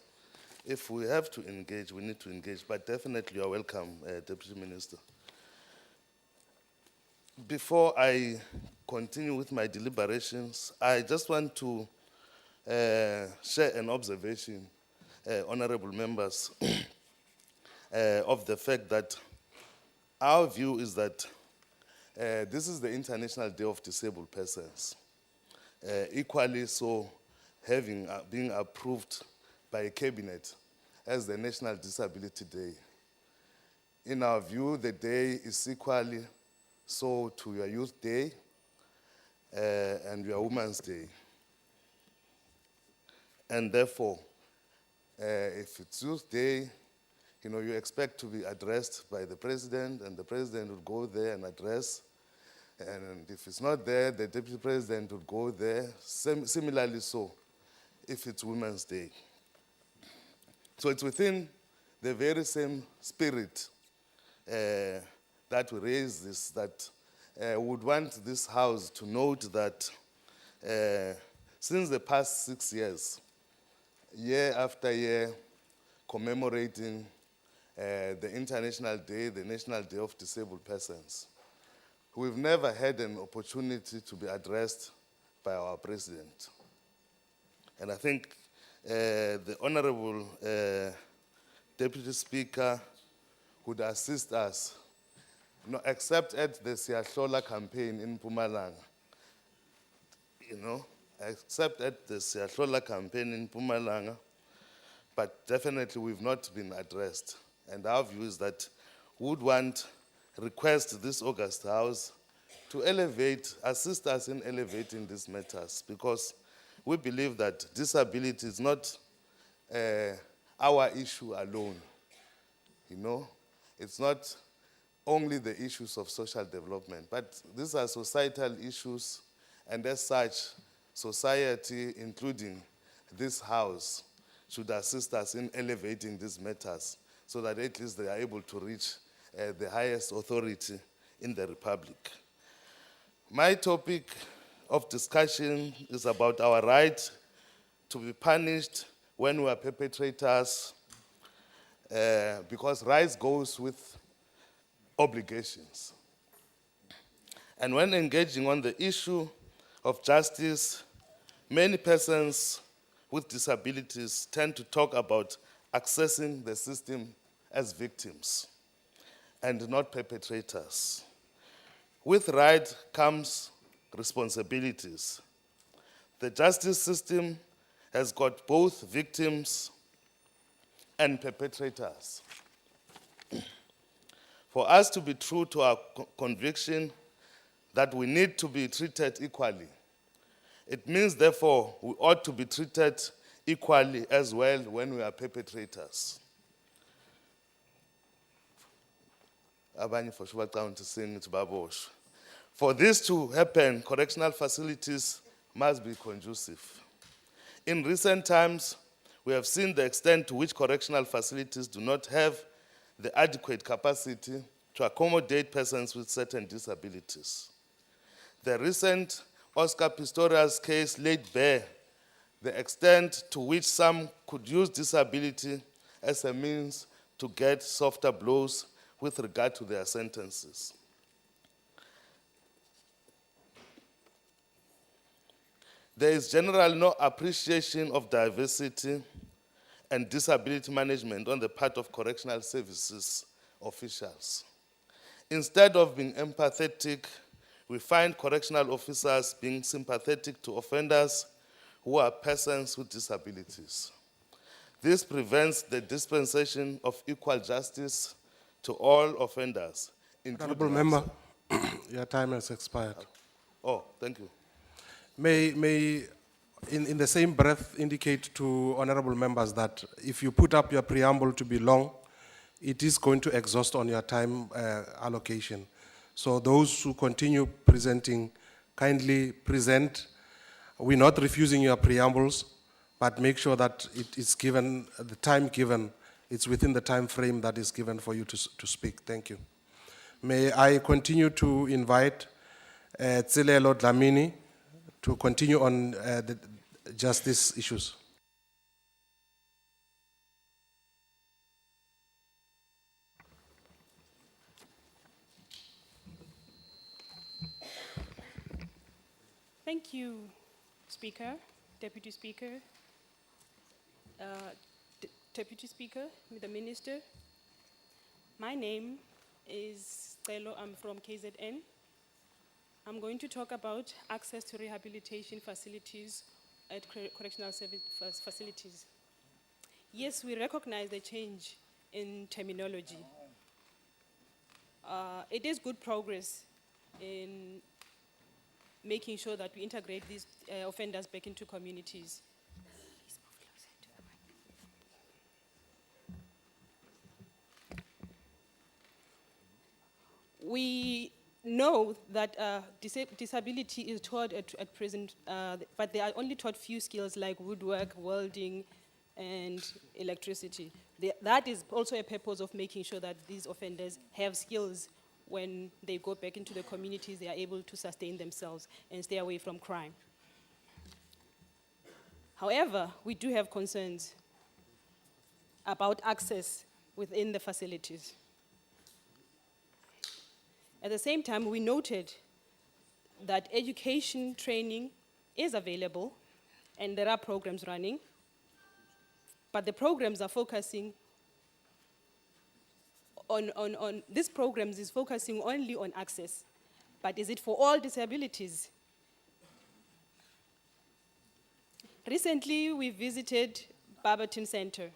if we have to engage, we need to engage. But definitely, you are welcome, Deputy Minister. Before I continue with my deliberations, I just want to share an observation, honorable members, of the fact that our view is that this is the International Day of Disabled Persons. Equally so, being approved by Cabinet as the National Disability Day. In our view, the day is equally so to your Youth Day and your Women's Day. And therefore, If it's Youth Day, you know, you expect to be addressed by the president, and the president would go there and address. And if it's not there, the deputy president would go there. Similarly so, if it's Women's Day. So it's within the very same spirit that we raise this, that would want this House to note that since the past 6 years, year after year, commemorating the International Day, the National Day of Disabled Persons, we've never had an opportunity to be addressed by our president. And I think the Honorable Deputy Speaker would assist us, except at the Siyahlola campaign in Mpumalanga, except at the Siyahlola campaign in Mpumalanga, but definitely we've not been addressed. And our view is that we would request this August House to assist us in elevating these matters, because we believe that disability is not our issue alone. It's not only the issues of social development, but these are societal issues, and as such, society, including this House, should assist us in elevating these matters so that at least they are able to reach the highest authority in the Republic. My topic of discussion is about our right to be punished when we are perpetrators, because rights goes with obligations. And when engaging on the issue of justice, many persons with disabilities tend to talk about accessing the system as victims and not perpetrators. With right comes responsibilities. The justice system has got both victims and perpetrators. For us to be true to our conviction that we need to be treated equally, it means, therefore, we ought to be treated equally as well when we are perpetrators. For this to happen, correctional facilities must be conducive. In recent times, we have seen the extent to which correctional facilities do not have the adequate capacity to accommodate persons with certain disabilities. The recent Oscar Pistorius case laid bare the extent to which some could use disability as a means to get softer blows with regard to their sentences. There is generally no appreciation of diversity and disability management on the part of correctional services officials. Instead of being empathetic, we find correctional officers being sympathetic to offenders who are persons with disabilities. This prevents the dispensation of equal justice to all offenders, including... Honorable Member, your time has expired. Oh, thank you. May in the same breath, indicate to honorable members that if you put up your preamble to be long, it is going to exhaust on your time allocation. So those who continue presenting, kindly present. We're not refusing your preambles, but make sure that it is given, the time given, it's within the time frame that is given for you to speak. Thank you. May I continue to invite Tsilelo Dlamini to continue on the justice issues. Thank you, Speaker, Deputy Speaker, Deputy Speaker, the Minister. My name is Celo, I'm from KZN. I'm going to talk about access to rehabilitation facilities at correctional service facilities. Yes, we recognize the change in terminology. It is good progress in making sure that we integrate these offenders back into communities. we know that disability is taught at present, but they are only taught few skills like woodwork, welding, and electricity. That is also a purpose of making sure that these offenders have skills when they go back into the communities, they are able to sustain themselves and stay away from crime. However, we do have concerns about access within the facilities. At the same time, we noted that education training is available and there are programs running, but the programs are focusing on these programs is focusing only on access, but is it for all disabilities? Recently, we visited Barberton Center.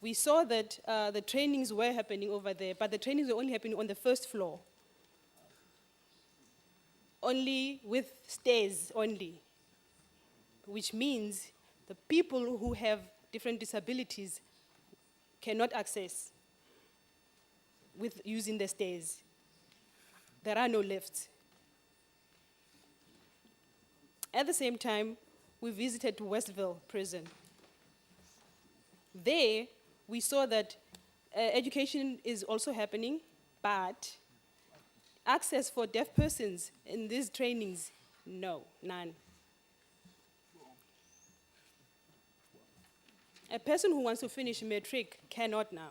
We saw that the trainings were happening over there, but the trainings were only happening on the first floor, only with stairs only, which means the people who have different disabilities cannot access with using the stairs. There are no lifts. At the same time, we visited Westville Prison. There, we saw that education is also happening, but access for deaf persons in these trainings, no, none. A person who wants to finish matric cannot now.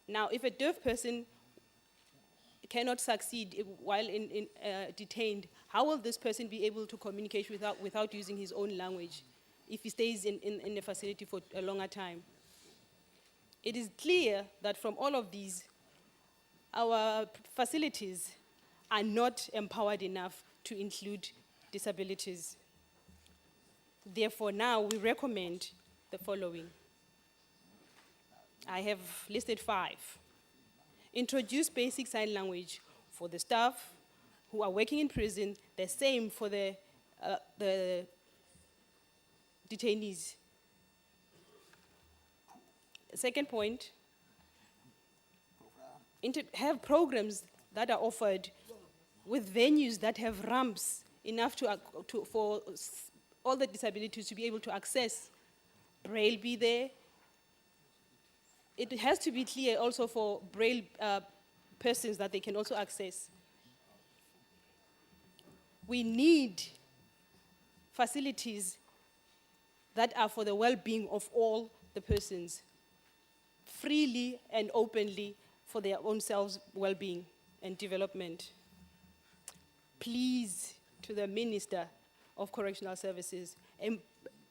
Now, if a deaf person cannot succeed while detained, how will this person be able to communicate without using his own language if he stays in a facility for a longer time? It is clear that from all of these, our facilities are not empowered enough to include disabilities. Therefore, now we recommend the following. I have listed 5. Introduce basic sign language for the staff who are working in prison, the same for the detainees. Second point, have programs that are offered with venues that have ramps enough for all the disabilities to be able to access. Braille be there. It has to be clear also for Braille persons that they can also access. We need facilities that are for the well-being of all the persons, freely and openly for their own selves' well-being and development. Please, to the Minister of Correctional Services,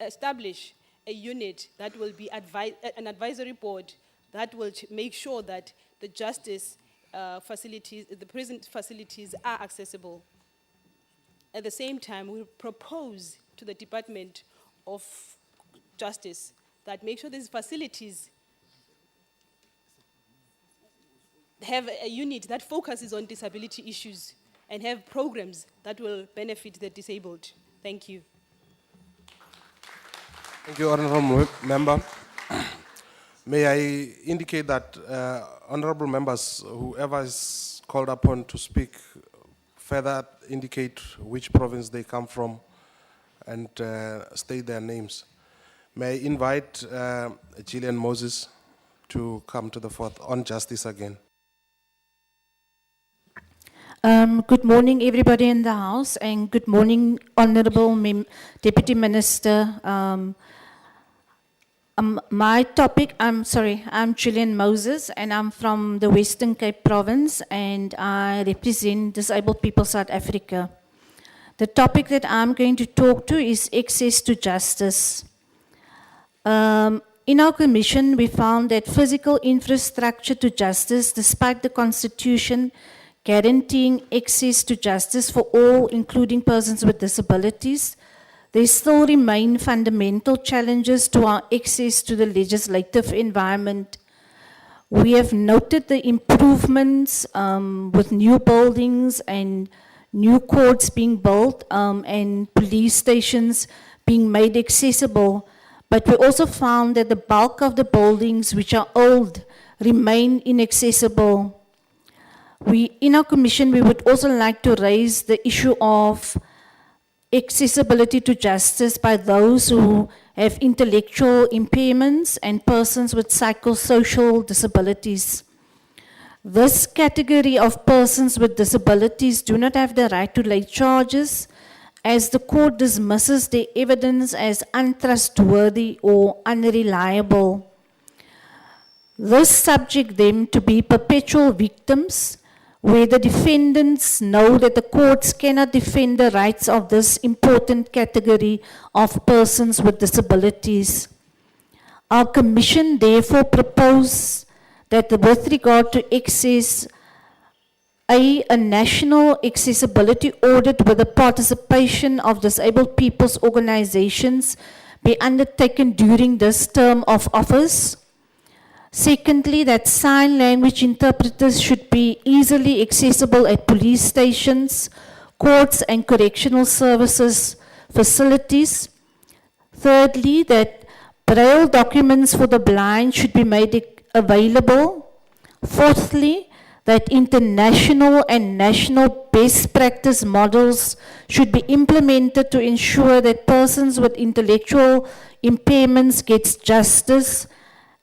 establish a unit that will be an advisory board that will make sure that the justice facilities, the prison facilities are accessible. At the same time, we propose to the Department of Justice that make sure these facilities have a unit that focuses on disability issues and have programs that will benefit the disabled. Thank you. Thank you, Honourable Member. May I indicate that honourable members, whoever is called upon to speak, further indicate which province they come from and state their names. May I invite Gillian Moses to come to the fore on justice again. Good morning, everybody in the House, and good morning, Honourable Deputy Minister. My topic, I'm Gillian Moses, and I'm from the Western Cape Province, and I represent Disabled People South Africa. The topic that I'm going to talk to is access to justice. In our commission, we found that physical infrastructure to justice, despite the Constitution guaranteeing access to justice for all, including persons with disabilities, there still remain fundamental challenges to our access to the legislative environment. We have noted the improvements with new buildings and new courts being built and police stations being made accessible, But we also found that the bulk of the buildings which are old remain inaccessible. In our commission, we would also like to raise the issue of accessibility to justice by those who have intellectual impairments and persons with psychosocial disabilities. This category of persons with disabilities do not have the right to lay charges, as the court dismisses their evidence as untrustworthy or unreliable. This subject them to be perpetual victims, where the defendants know that the courts cannot defend the rights of this important category of persons with disabilities. Our commission therefore proposes that with regard to access, a national accessibility audit with the participation of disabled people's organizations be undertaken during this term of office. Secondly, that sign language interpreters should be easily accessible at police stations, courts and correctional services facilities. Thirdly, that braille documents for the blind should be made available. Fourthly, that international and national best practice models should be implemented to ensure that persons with intellectual impairments get justice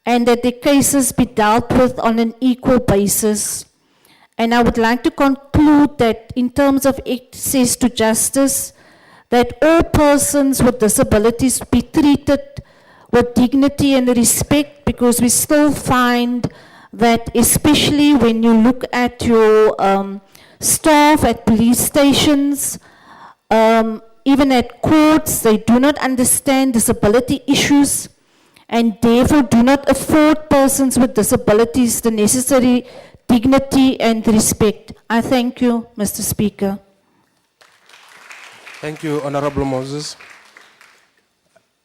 and that their cases be dealt with on an equal basis. And I would like to conclude that in terms of access to justice, that all persons with disabilities be treated with dignity and respect, because we still find that especially when you look at your staff at police stations, even at courts, they do not understand disability issues and therefore do not afford persons with disabilities the necessary dignity and respect. I thank you, Mr. Speaker. Thank you, Honorable Moses.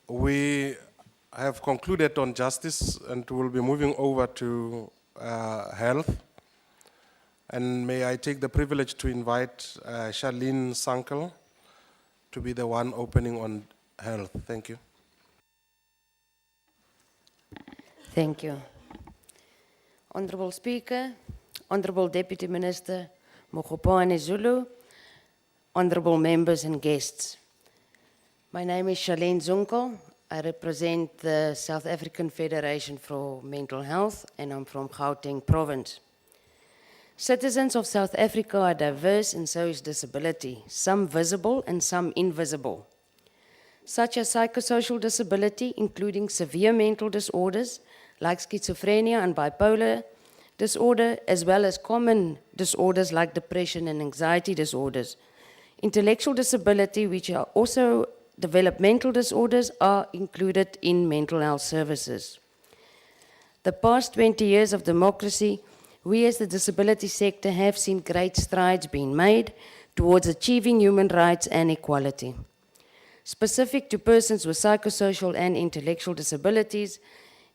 We have concluded on justice and we'll be moving over to health. And may I take the privilege to invite Charlene Sankel to be the one opening on health. Thank you. Thank you. Honorable Speaker, Honorable Deputy Minister Mokgopane Zulu, honorable members and guests. My name is Charlene Zunkel. I represent the South African Federation for Mental Health and I'm from Gauteng Province. Citizens of South Africa are diverse and so is disability, some visible and some invisible, such as psychosocial disability, including severe mental disorders like schizophrenia and bipolar disorder, as well as common disorders like depression and anxiety disorders. Intellectual disability, which are also developmental disorders, are included in mental health services. The past 20 years of democracy, we as the disability sector have seen great strides being made towards achieving human rights and equality. Specific to persons with psychosocial and intellectual disabilities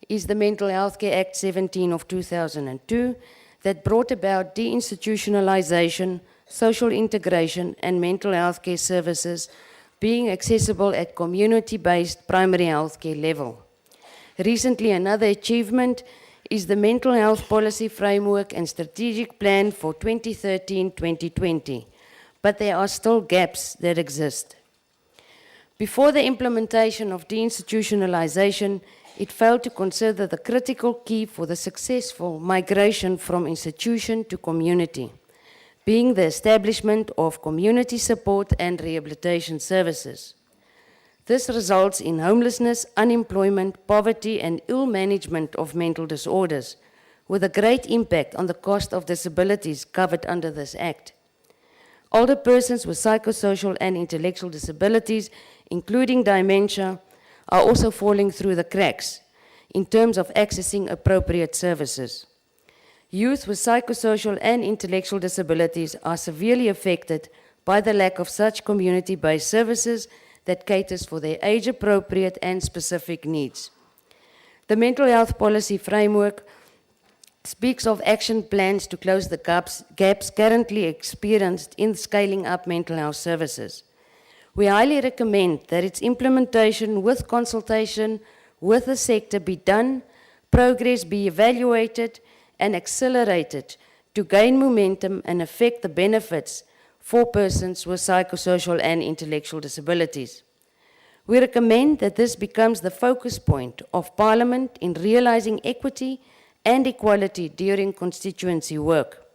is the Mental Health Care Act 17 of 2002 that brought about deinstitutionalization, social integration, and mental health care services being accessible at community-based primary health care level. Recently, another achievement is the Mental Health Policy Framework and Strategic Plan for 2013-2020, but there are still gaps that exist. Before the implementation of deinstitutionalization, it failed to consider the critical key for the successful migration from institution to community, being the establishment of community support and rehabilitation services. This results in homelessness, unemployment, poverty, and ill management of mental disorders, with a great impact on the cost of disabilities covered under this Act. Older persons with psychosocial and intellectual disabilities, including dementia, are also falling through the cracks in terms of accessing appropriate services. Youth with psychosocial and intellectual disabilities are severely affected by the lack of such community-based services that caters for their age-appropriate and specific needs. The Mental Health Policy Framework speaks of action plans to close the gaps currently experienced in scaling up mental health services. We highly recommend that its implementation with consultation with the sector be done, progress be evaluated and accelerated to gain momentum and affect the benefits for persons with psychosocial and intellectual disabilities. We recommend that this becomes the focus point of Parliament in realizing equity and equality during constituency work.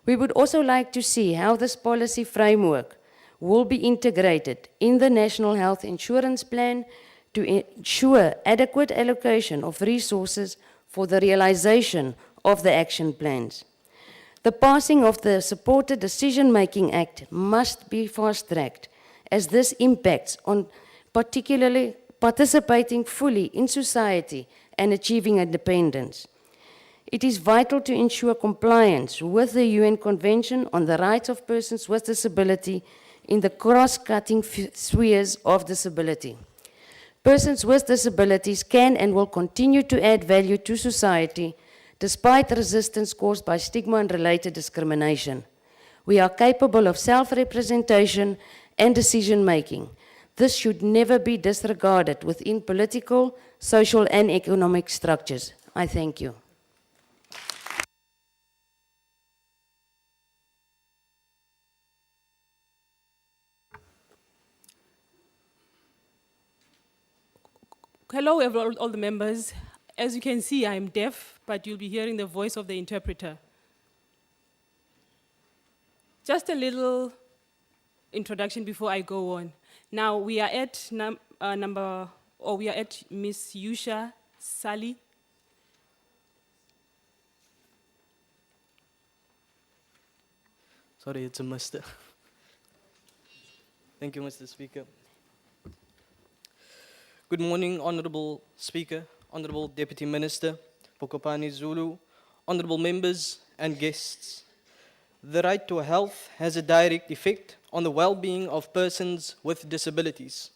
We would also like to see how this policy framework will be integrated in the National Health Insurance Plan to ensure adequate allocation of resources for the realization of the action plans. The passing of the Supported Decision-Making Act must be fast-tracked, as this impacts on particularly participating fully in society and achieving independence. It is vital to ensure compliance with the UN Convention on the Rights of Persons with Disability in the cross-cutting spheres of disability. Persons with disabilities can and will continue to add value to society despite resistance caused by stigma and related discrimination. We are capable of self-representation and decision-making. This should never be disregarded within political, social, and economic structures. I thank you. Hello, all the members. As you can see, I'm deaf, but you'll be hearing the voice of the interpreter. Just a little introduction before I go on. Now, we are at we are at Miss Yusha Sally. Sorry, it's a Mr. Thank you, Mr. Speaker. Good morning, Honorable Speaker, Honorable Deputy Minister, Bokopane Zulu, honorable members and guests. The right to health has a direct effect on the well-being of persons with disabilities.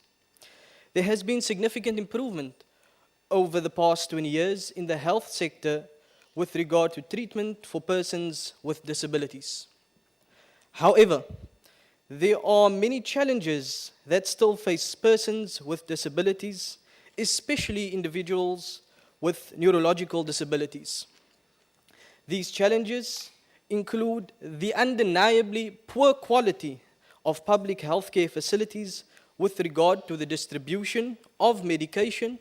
There has been significant improvement over the past 20 years in the health sector with regard to treatment for persons with disabilities. However, there are many challenges that still face persons with disabilities, especially individuals with neurological disabilities. These challenges include the undeniably poor quality of public healthcare facilities with regard to the distribution of medication,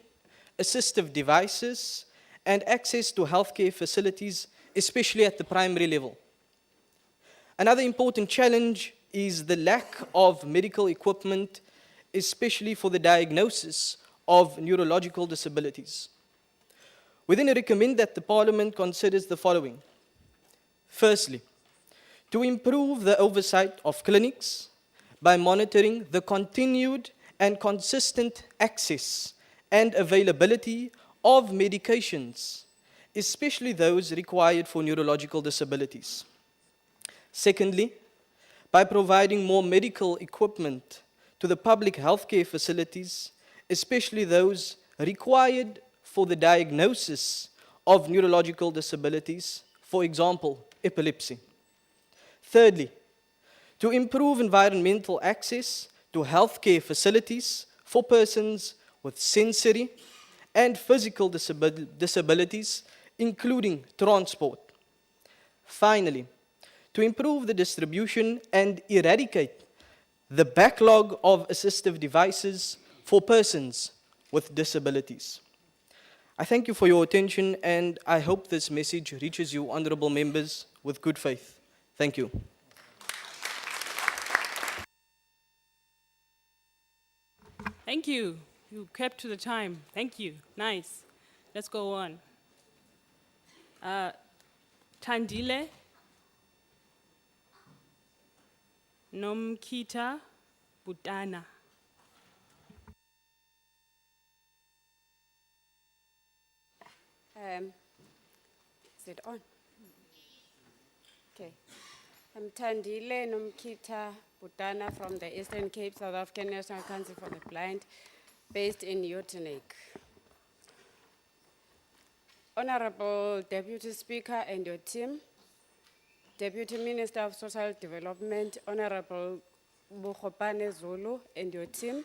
assistive devices, and access to healthcare facilities, especially at the primary level. Another important challenge is the lack of medical equipment, especially for the diagnosis of neurological disabilities. We then recommend that the Parliament considers the following. Firstly, to improve the oversight of clinics by monitoring the continued and consistent access and availability of medications, especially those required for neurological disabilities. Secondly, by providing more medical equipment to the public healthcare facilities, especially those required for the diagnosis of neurological disabilities, for example, epilepsy. Thirdly, to improve environmental access to healthcare facilities for persons with sensory and physical disabilities, including transport. Finally, to improve the distribution and eradicate the backlog of assistive devices for persons with disabilities. I thank you for your attention, and I hope this message reaches you, honorable members, with good faith. Thank you. Thank you. You kept to the time. Thank you. Nice. Let's go on. Tandile Nomkita Butana. Is it on? Okay. I'm Tandile Nomkita Butana from the Eastern Cape, South African National Council for the Blind, based in Utenek. Honorable Deputy Speaker and your team, Deputy Minister of Social Development, Honorable Bokopane Zulu and your team,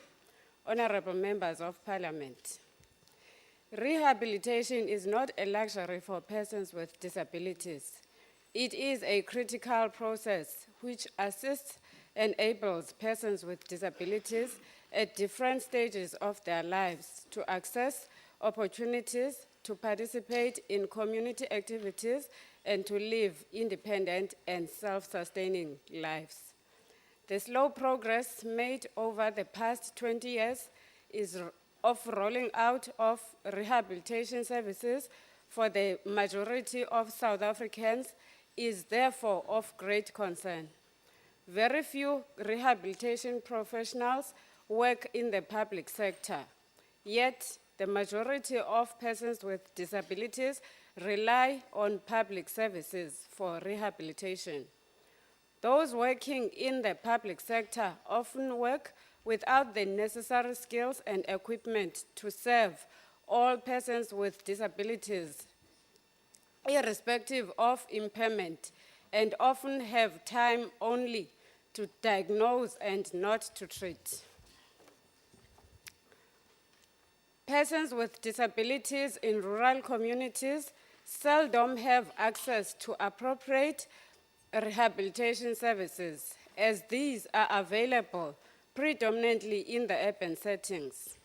honorable members of Parliament. Rehabilitation is not a luxury for persons with disabilities. It is a critical process which assists and enables persons with disabilities at different stages of their lives to access opportunities, to participate in community activities, and to live independent and self-sustaining lives. The slow progress made over the past 20 years of rolling out of rehabilitation services for the majority of South Africans is therefore of great concern. Very few rehabilitation professionals work in the public sector, yet the majority of persons with disabilities rely on public services for rehabilitation. Those working in the public sector often work without the necessary skills and equipment to serve all persons with disabilities, irrespective of impairment, and often have time only to diagnose and not to treat. Persons with disabilities in rural communities seldom have access to appropriate rehabilitation services, as these are available predominantly in the urban settings.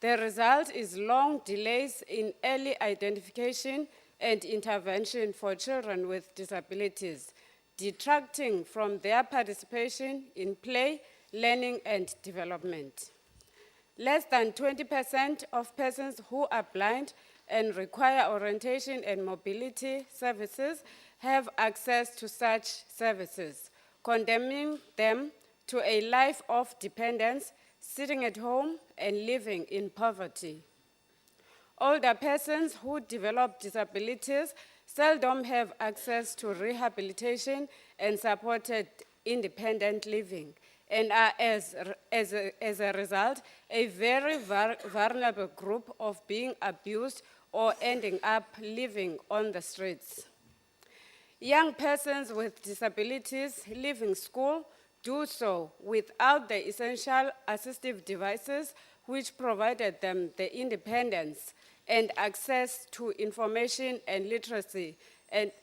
The result is long delays in early identification and intervention for children with disabilities, detracting from their participation in play, learning, and development. Less than 20% of persons who are blind and require orientation and mobility services have access to such services, condemning them to a life of dependence, sitting at home and living in poverty. Older persons who develop disabilities seldom have access to rehabilitation and supported independent living, and are as a result, a very vulnerable group of being abused or ending up living on the streets. Young persons with disabilities leaving school do so without the essential assistive devices which provided them the independence and access to information and literacy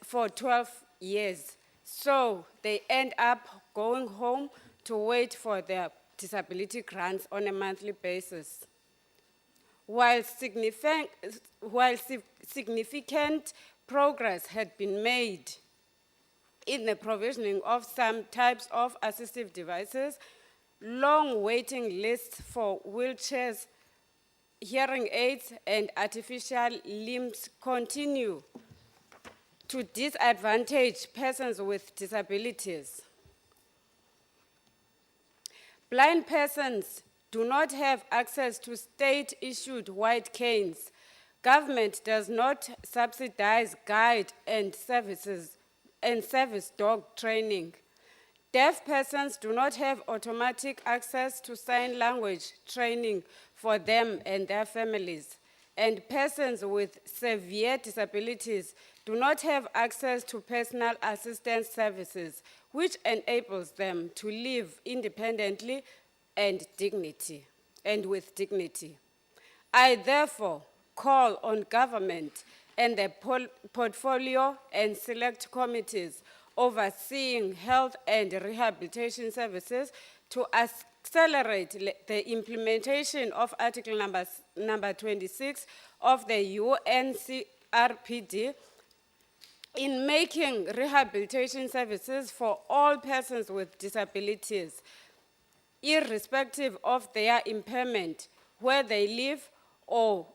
for 12 years. So they end up going home to wait for their disability grants on a monthly basis. While significant progress had been made in the provisioning of some types of assistive devices, long waiting lists for wheelchairs, hearing aids, and artificial limbs continue to disadvantage persons with disabilities. Blind persons do not have access to state-issued white canes. Government does not subsidize guide and service dog training. Deaf persons do not have automatic access to sign language training for them and their families. And persons with severe disabilities do not have access to personal assistance services, which enables them to live independently and with dignity. I therefore call on government and the portfolio and select committees overseeing health and rehabilitation services to accelerate the implementation of Article number 26 of the UNCRPD in making rehabilitation services for all persons with disabilities, irrespective of their impairment, where they live, or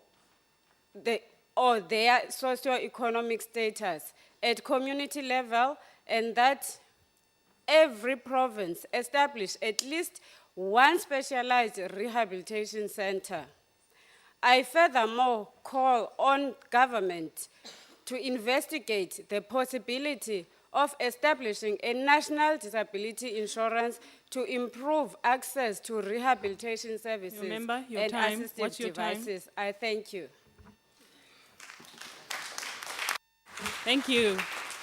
their socio-economic status at community level, and that every province establish at least one specialized rehabilitation center. I furthermore call on government to investigate the possibility of establishing a national disability insurance to improve access to rehabilitation services Member, your and time. assistive What's your time? devices. I thank you. Thank you.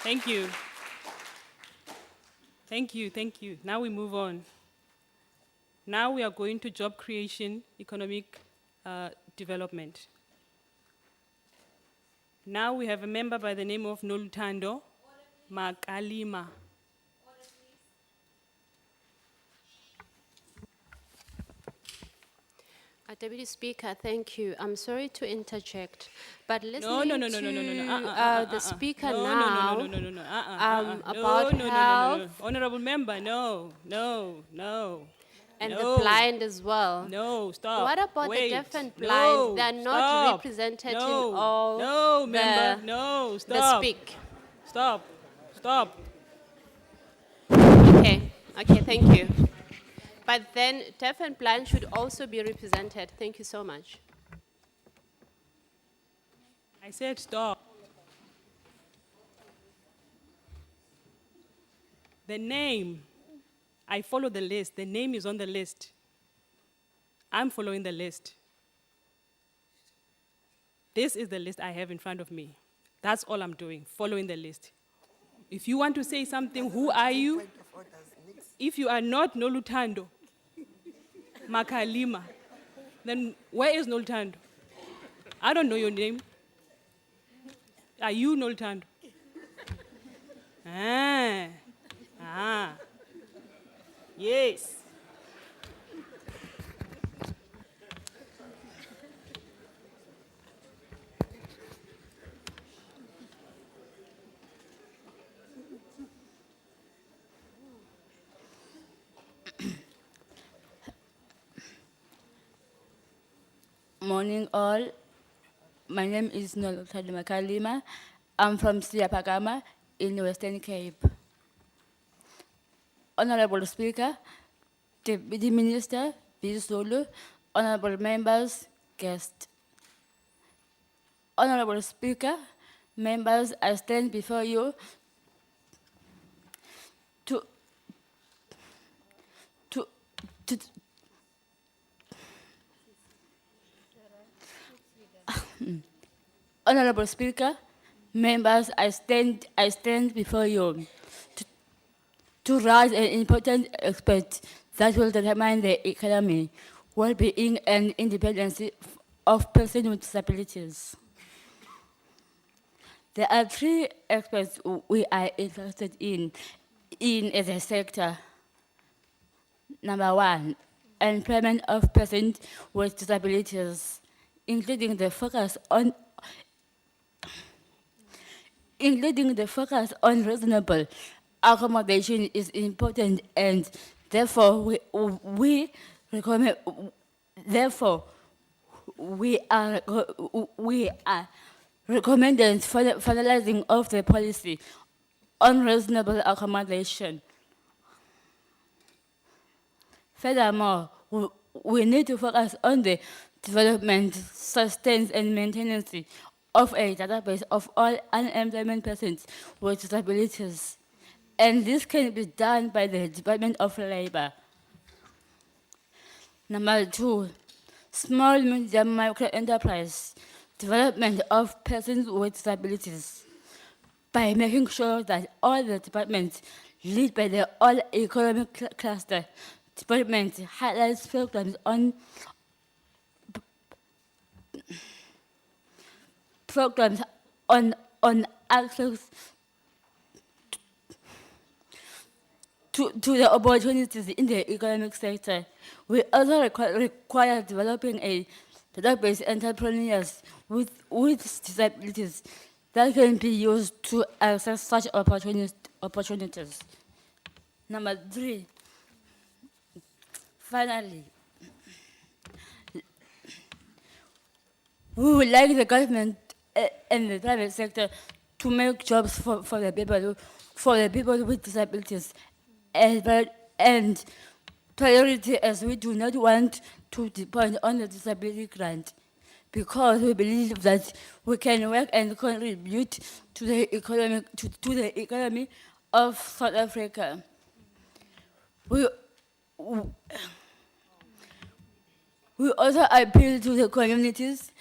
Thank you. Thank you. Thank you. Now we move on. Now we are going to job creation, economic development. Now we have a member by the name of Nolutando Makalima. Deputy Speaker, thank you. I'm sorry to interject, but listening No, the Speaker no, now no, about health Honorable member, no. and no. the blind as well. No, stop. What about Wait. the deaf and No, blind? They're not stop. represented No, in all no, member, no, the stop. speak. Stop. Okay, thank you. But then deaf and blind should also be represented. Thank you so much. I said stop. The name, I follow the list. The name is on the list. I'm following the list. This is the list I have in front of me. That's all I'm doing, following the list. If you want to say something, who are you? If you are not Nolutando Makalima, then where is Nolutando? I don't know your name. Are you Nolutando? Yes. Morning all. My name is Nolutando Makalima. I'm from Siyapagama in the Western Cape. Honorable Speaker, Deputy Minister, Zulu, honorable members, guests. Honorable Speaker, members, I stand before you to Honorable Speaker, members, I stand before you to raise an important aspect that will determine the economy, well-being, and independence of persons with disabilities. There are three aspects we are interested in as a sector. Number one, employment of persons with disabilities, including the focus on reasonable accommodation is important, and therefore we are recommending finalizing of the policy on reasonable accommodation. Furthermore, we need to focus on the development, sustenance, and maintenance of a database of all unemployment persons with disabilities. And this can be done by the Department of Labor. Number two, small, medium, micro enterprise development of persons with disabilities by making sure that all the departments led by the all economic cluster department highlights programs on access to the opportunities in the economic sector. We also require developing a database entrepreneurs with disabilities that can be used to access such opportunities. Number three, finally, we would like the government and the private sector to make jobs for the people with disabilities, and priority, as we do not want to depend on the disability grant, because we believe that we can work and contribute to the economy of South Africa. We also appeal to the communities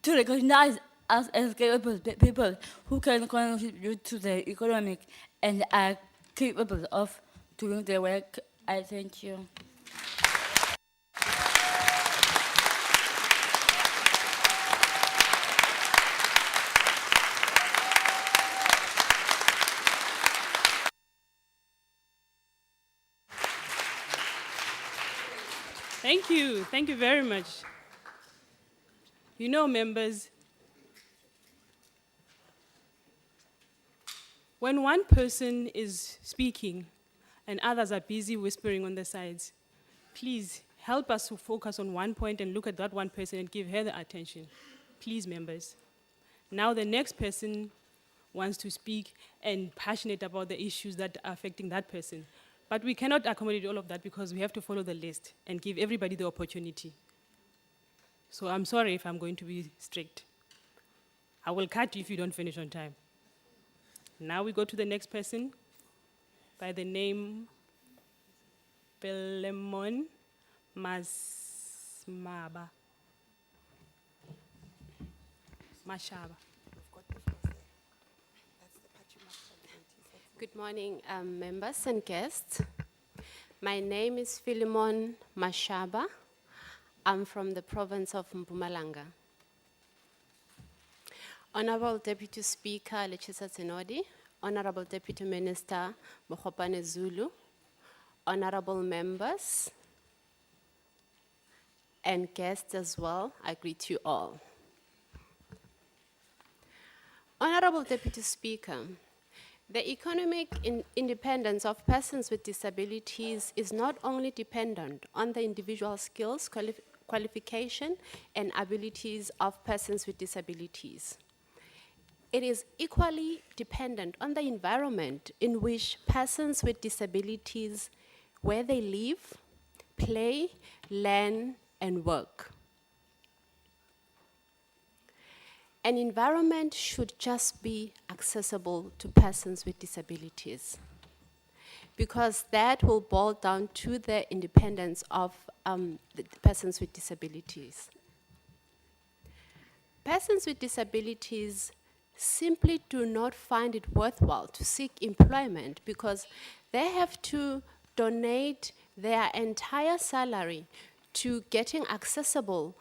to recognize us as capable people who can contribute to the economic and are capable of doing the work. I thank you. Thank you very much. You know, members, when one person is speaking and others are busy whispering on the sides, please help us to focus on one point and look at that one person and give her the attention. Please, members. Now the next person wants to speak and passionate about the issues that are affecting that person. But we cannot accommodate all of that because we have to follow the list and give everybody the opportunity. So I'm sorry if I'm going to be strict. I will cut you if you don't finish on time. Now we go to the next person by the name Philemon Mashaba. Good morning, members and guests. My name is Philemon Mashaba. I'm from the province of Mpumalanga. Honorable Deputy Speaker Lechisa Tsenodi, Honorable Deputy Minister Mokgopane Zulu, honorable members and guests as well, I greet you all. Honorable Deputy Speaker, the economic independence of persons with disabilities is not only dependent on the individual skills, qualification, and abilities of persons with disabilities. It is equally dependent on the environment in which persons with disabilities, where they live, play, learn, and work. An environment should just be accessible to persons with disabilities, because that will boil down to the independence of the persons with disabilities. Persons with disabilities simply do not find it worthwhile to seek employment because they have to donate their entire salary to getting accessible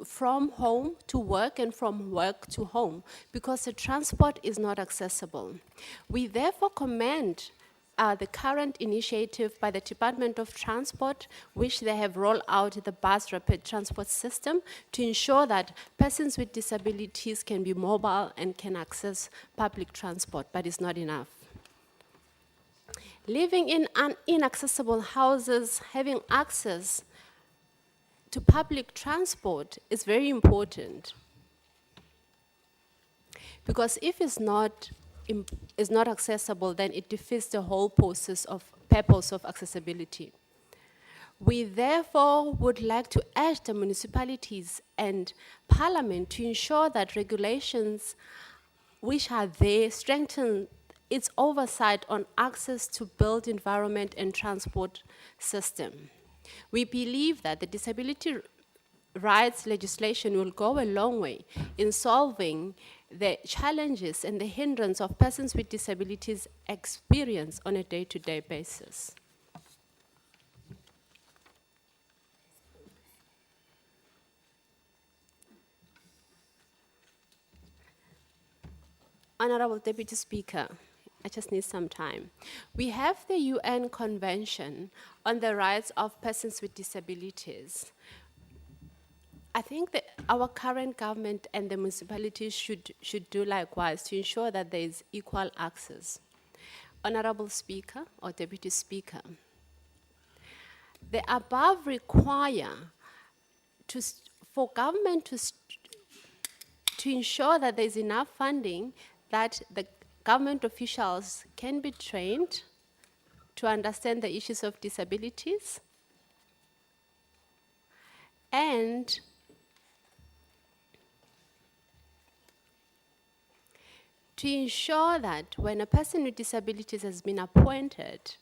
from home to work and from work to home because the transport is not accessible. We therefore commend the current initiative by the Department of Transport, which they have rolled out the bus rapid transport system to ensure that persons with disabilities can be mobile and can access public transport, but it's not enough. Living in inaccessible houses, having access to public transport is very important. Because if it's not accessible, then it defeats the whole purpose of accessibility. We therefore would like to urge the municipalities and Parliament to ensure that regulations which are there strengthen its oversight on access to built environment and transport system. We believe that the disability rights legislation will go a long way in solving the challenges and the hindrance of persons with disabilities experience on a day-to-day basis. Honorable Deputy Speaker, I just need some time. We have the UN Convention on the Rights of Persons with Disabilities. I think that our current government and the municipalities should do likewise to ensure that there is equal access. Honorable Speaker or Deputy Speaker, the above require for government to ensure that there is enough funding that the government officials can be trained to understand the issues of disabilities and to ensure that when a person with disabilities has been appointed,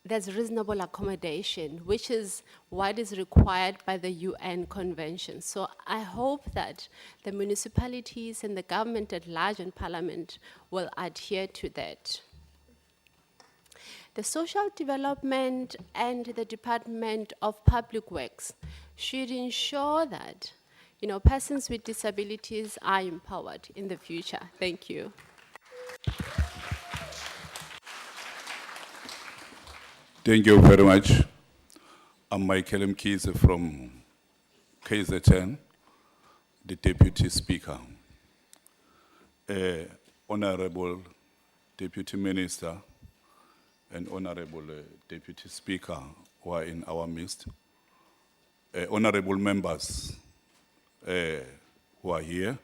there's reasonable accommodation, which is what is required by the UN Convention. So I hope that the municipalities and the government at large and Parliament will adhere to that. The Social Development and the Department of Public Works should ensure that persons with disabilities are empowered in the future. Thank you. Thank you very much. I'm Michael Mkhize from KZN, the Deputy Speaker. Honorable Deputy Minister and Honorable Deputy Speaker who are in our midst, honorable members who are here,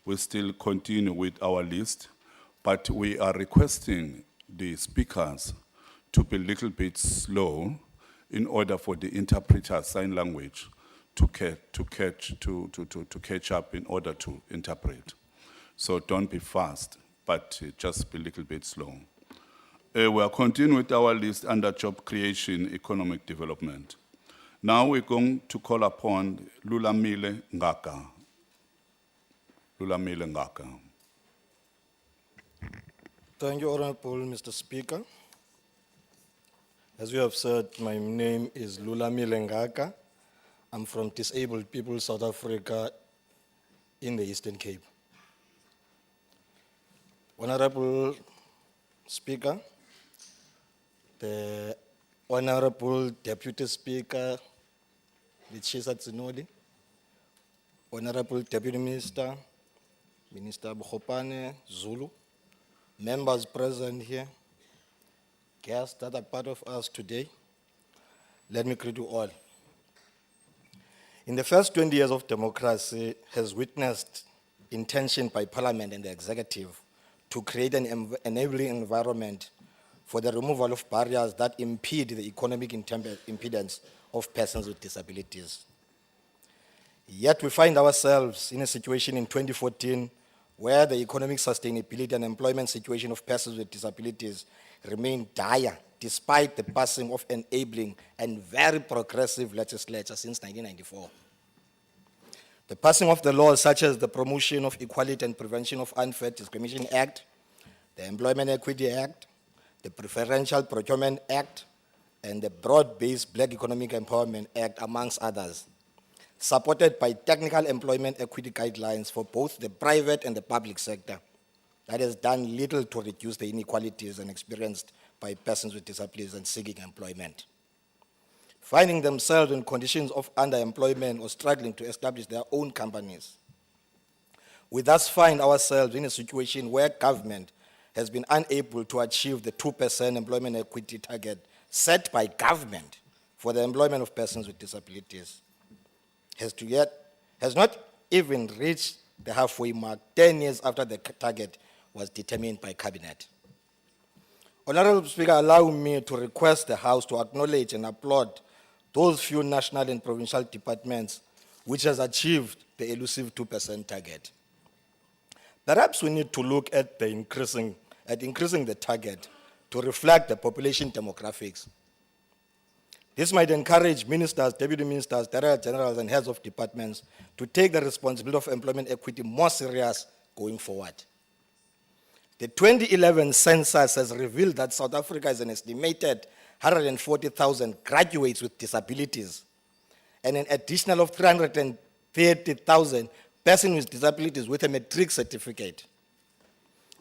we still continue with our list, but we are requesting the speakers to be a little bit slow in order for the interpreter sign language to catch up in order to interpret. So don't be fast, but just be a little bit slow. We are continuing with our list under job creation, economic development. Now we're going to call upon Lulamile Ngaka. Lulamile Ngaka. Thank you, Honorable Mr. Speaker. As you have said, my name is Lulamile Ngaka. I'm from Disabled People South Africa in the Eastern Cape. Honorable Speaker, the Honorable Deputy Speaker, Lichisa Tsinodi, Honorable Deputy Minister, Minister Bokopane Zulu, members present here, guests that are part of us today, let me greet you all. In the first 20 years of democracy has witnessed intention by Parliament and the Executive to create an enabling environment for the removal of barriers that impede the economic impedance of persons with disabilities. Yet we find ourselves in a situation in 2014 where the economic sustainability and employment situation of persons with disabilities remain dire despite the passing of enabling and very progressive legislature since 1994. The passing of the laws such as the Promotion of Equality and Prevention of Unfair Discrimination Act, the Employment Equity Act, the Preferential Procurement Act, and the Broad-Based Black Economic Empowerment Act, amongst others, supported by technical employment equity guidelines for both the private and the public sector, that has done little to reduce the inequalities and experienced by persons with disabilities and seeking employment. Finding themselves in conditions of underemployment or struggling to establish their own companies. We thus find ourselves in a situation where government has been unable to achieve the 2% employment equity target set by government for the employment of persons with disabilities. Has not even reached the halfway mark 10 years after the target was determined by Cabinet. Honorable Speaker, allow me to request the House to acknowledge and applaud those few national and provincial departments which has achieved the elusive 2% target. Perhaps we need to look at increasing the target to reflect the population demographics. This might encourage ministers, deputy ministers, director generals, and heads of departments to take the responsibility of employment equity more serious going forward. The 2011 census has revealed that South Africa has an estimated 140,000 graduates with disabilities and an additional of 330,000 persons with disabilities with a matric certificate.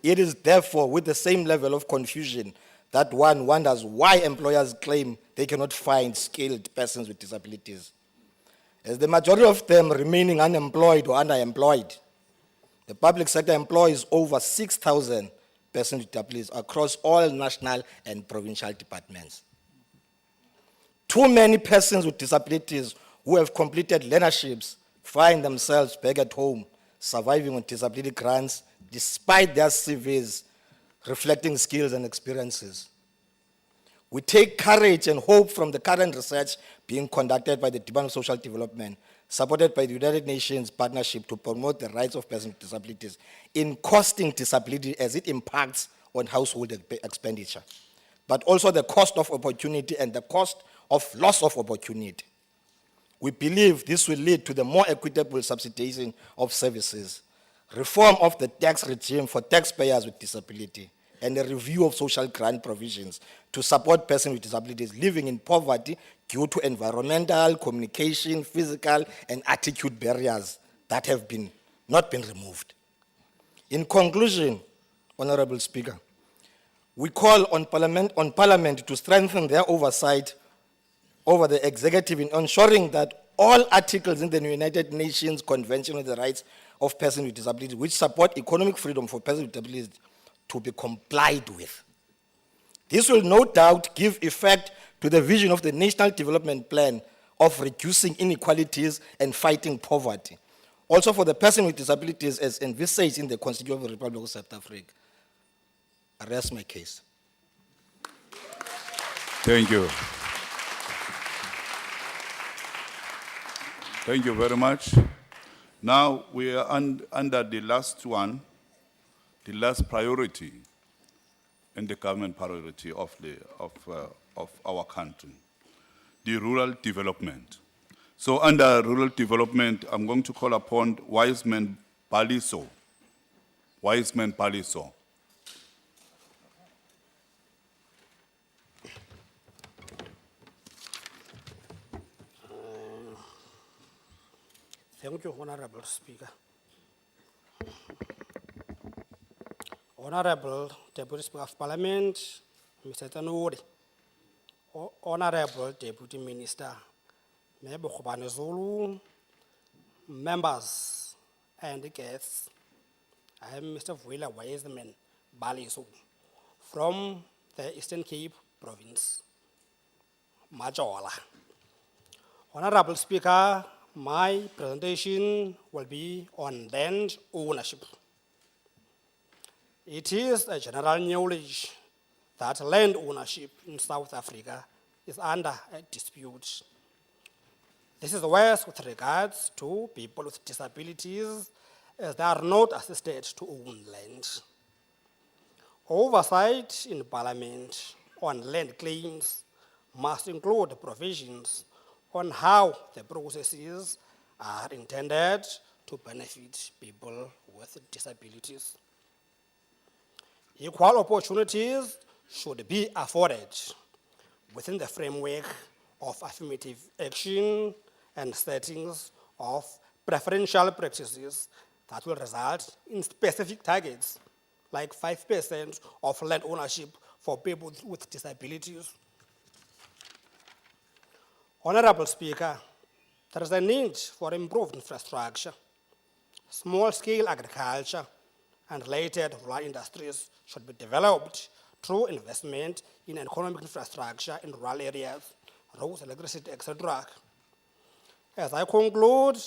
It is therefore with the same level of confusion that one wonders why employers claim they cannot find skilled persons with disabilities, as the majority of them remaining unemployed or underemployed. The public sector employs over 6,000 persons with disabilities across all national and provincial departments. Too many persons with disabilities who have completed learnerships find themselves back at home, surviving on disability grants despite their CVs reflecting skills and experiences. We take courage and hope from the current research being conducted by the Department of Social Development, supported by the United Nations Partnership to promote the rights of persons with disabilities in costing disability as it impacts on household expenditure, but also the cost of opportunity and the cost of loss of opportunity. We believe this will lead to the more equitable subsidization of services, reform of the tax regime for taxpayers with disability, and a review of social grant provisions to support persons with disabilities living in poverty due to environmental, communication, physical, and attitude barriers that have not been removed. In conclusion, Honorable Speaker, we call on Parliament to strengthen their oversight over the executive in ensuring that all articles in the United Nations Convention on the Rights of Persons with Disabilities which support economic freedom for persons with disabilities to be complied with. This will no doubt give effect to the vision of the National Development Plan of reducing inequalities and fighting poverty. Also for the person with disabilities as envisaged in the Constitution of the Republic of South Africa. I rest my case. Thank you. Thank you very much. Now we are under the last one, the last priority and the government priority of our country, the rural development. So under rural development, I'm going to call upon Wiseman Baliso. Wiseman Baliso. Thank you, Honorable Speaker. Honorable Deputy Speaker of Parliament, Mr. Tanuri, Honorable Deputy Minister, Member Khubane Zulu, members and guests, I am Mr. Vuila Wiseman Baliso from the Eastern Cape Province, Majola. Honorable Speaker, my presentation will be on land ownership. It is a general knowledge that land ownership in South Africa is under a dispute. This is worse with regards to people with disabilities, as they are not assisted to own land. Oversight in Parliament on land claims must include provisions on how the processes are intended to benefit people with disabilities. Equal opportunities should be afforded within the framework of affirmative action and settings of preferential practices that will result in specific targets, like 5% of land ownership for people with disabilities. Honorable Speaker, there is a need for improved infrastructure. Small-scale agriculture and related rural industries should be developed through investment in economic infrastructure in rural areas, roads, electricity, etc. As I conclude,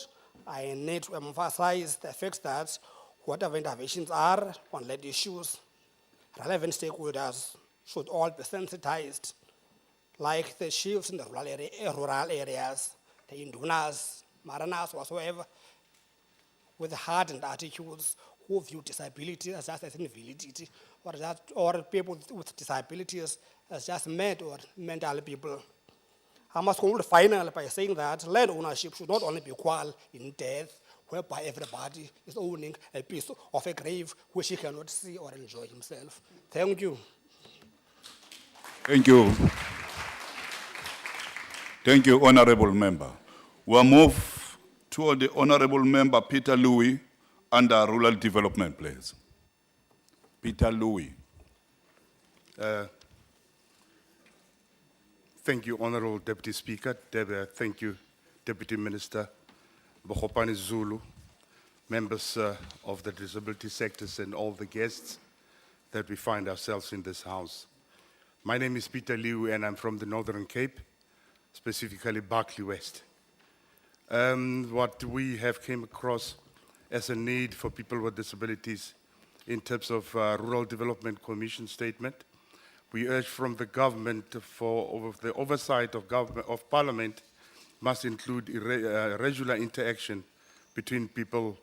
I need to emphasize the fact that whatever interventions are on land issues, relevant stakeholders should all be sensitized, like the chiefs in the rural areas, the indunas, maranas, whatsoever, with hardened attitudes who view disability as just an invalidity, or people with disabilities as just mad or mental people. I must conclude finally by saying that land ownership should not only be equal in death, whereby everybody is owning a piece of a grave which he cannot see or enjoy himself. Thank you. Thank you. Thank you, Honorable Member. We'll move to the Honorable Member Peter Louis under Rural Development, please. Peter Louis. Thank you, Honorable Deputy Speaker. Thank you, Deputy Minister Bokopane Zulu, members of the disability sectors and all the guests that we find ourselves in this house. My name is Peter Liu and I'm from the Northern Cape, specifically Berkeley West. What we have came across as a need for people with disabilities in terms of Rural Development Commission statement, we urge from the government for the oversight of Parliament must include regular interaction between people,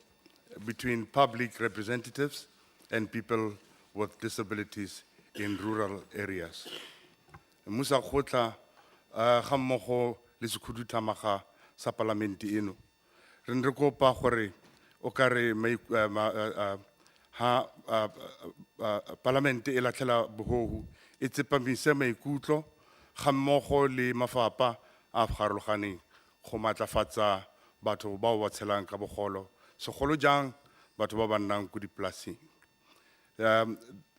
between public representatives and people with disabilities in rural areas. Musa khotla ga mmogo le sekhuduthamaga sa Parlamenti eno re ne re kopa gore o ka re ha Parlamente e latlhela bogogu e tsepamise maikutlo ga mmogo le mafapha a farologaneng go matlafatsa batho bao ba tshelang ka bogolo segolo jang batho ba ba nnang ko dipolaseng.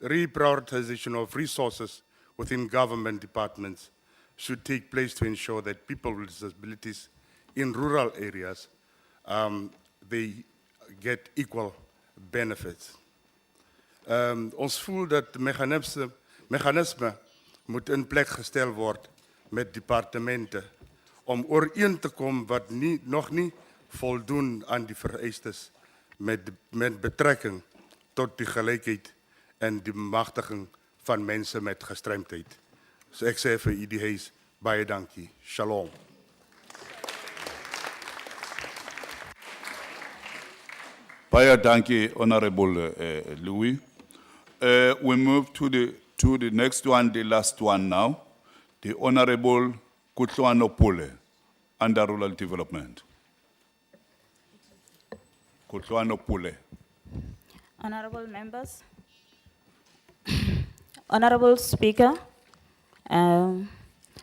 Reprioritization of resources within government departments should take place to ensure that people with disabilities in rural areas, they get equal benefits. Ons voel dat de mechanisme moet in plek gesteld worden met departementen om overeen te komen wat nog niet voldoen aan die vereistes met betrekking tot die gelijkheid en die bemachtiging van mensen met gestremdheid. Dus ik zeg voor IDH's, baie dankie. Shalom. Baie dankie, Honorable Louis. We move to the next one, the last one now. The Honorable Kutluano Pule, under Rural Development. Kutluano Pule. Honorable members, Honorable Speaker,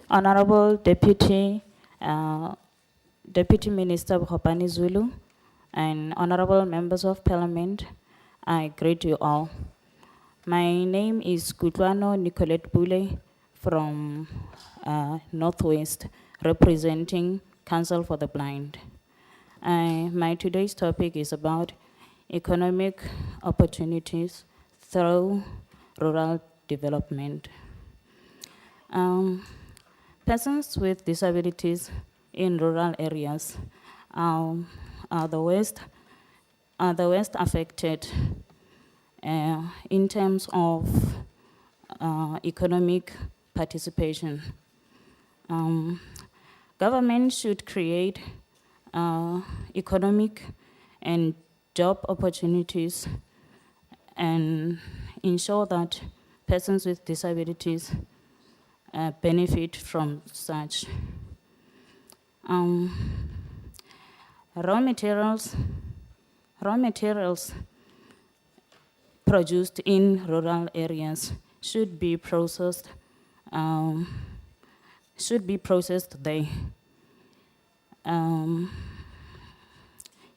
Honorable Deputy Minister Bokopani Zulu, and honorable members of Parliament, I greet you all. My name is Kutluano Nicolette Pule from Northwest, representing Council for the Blind. My today's topic is about economic opportunities through rural development. Persons with disabilities in rural areas are the worst affected in terms of economic participation. Government should create economic and job opportunities and ensure that persons with disabilities benefit from such. Raw materials produced in rural areas should be processed there.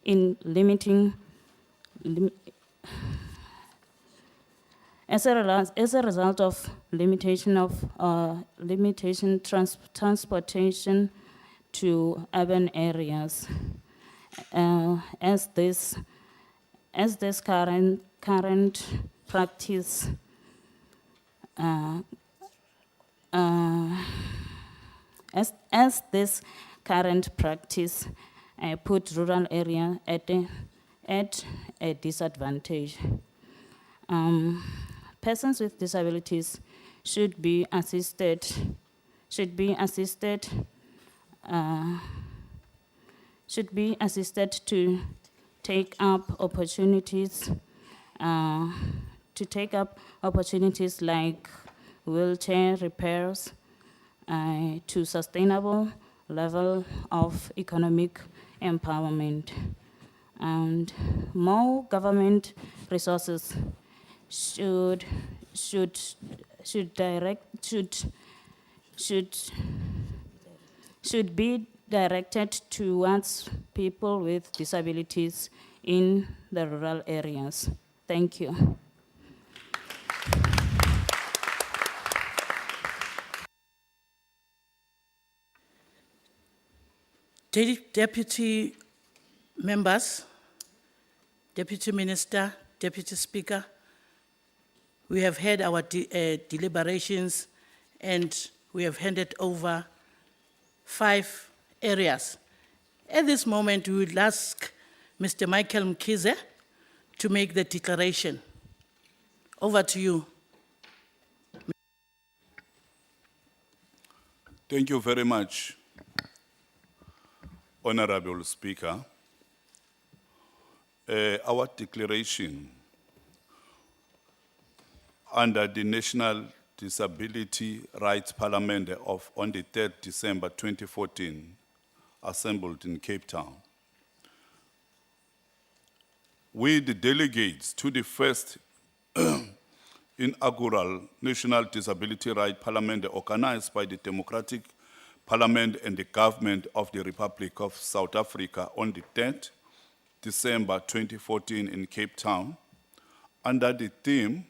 In limiting, as a result of limitation transportation to urban areas, as this current practice as this current practice put rural area at a disadvantage. Persons with disabilities should be assisted to take up opportunities like wheelchair repairs to sustainable level of economic empowerment. And more government resources should be directed towards people with disabilities in the rural areas. Thank you. Deputy members, Deputy Minister, Deputy Speaker, we have had our deliberations and we have handed over 5 areas. At this moment, we would ask Mr. Michael Mkize to make the declaration. Over to you. Thank you very much, Honorable Speaker. Our declaration under the National Disability Rights Parliament on the 3rd December 2014, assembled in Cape Town. We, the delegates to the first Inaugural National Disability Rights Parliament organized by the Democratic Parliament and the Government of the Republic of South Africa on the 10th December 2014 in Cape Town, under the theme,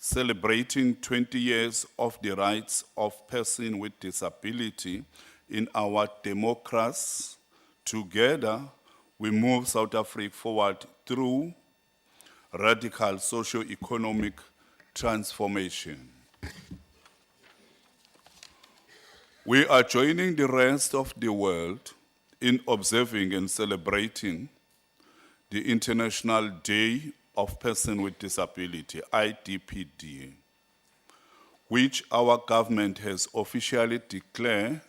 celebrating 20 years of the rights of persons with disability in our democracy. Together, we move South Africa forward through radical socio-economic transformation. We are joining the rest of the world in observing and celebrating the International Day of Persons with Disability, IDPD, which our government has officially declared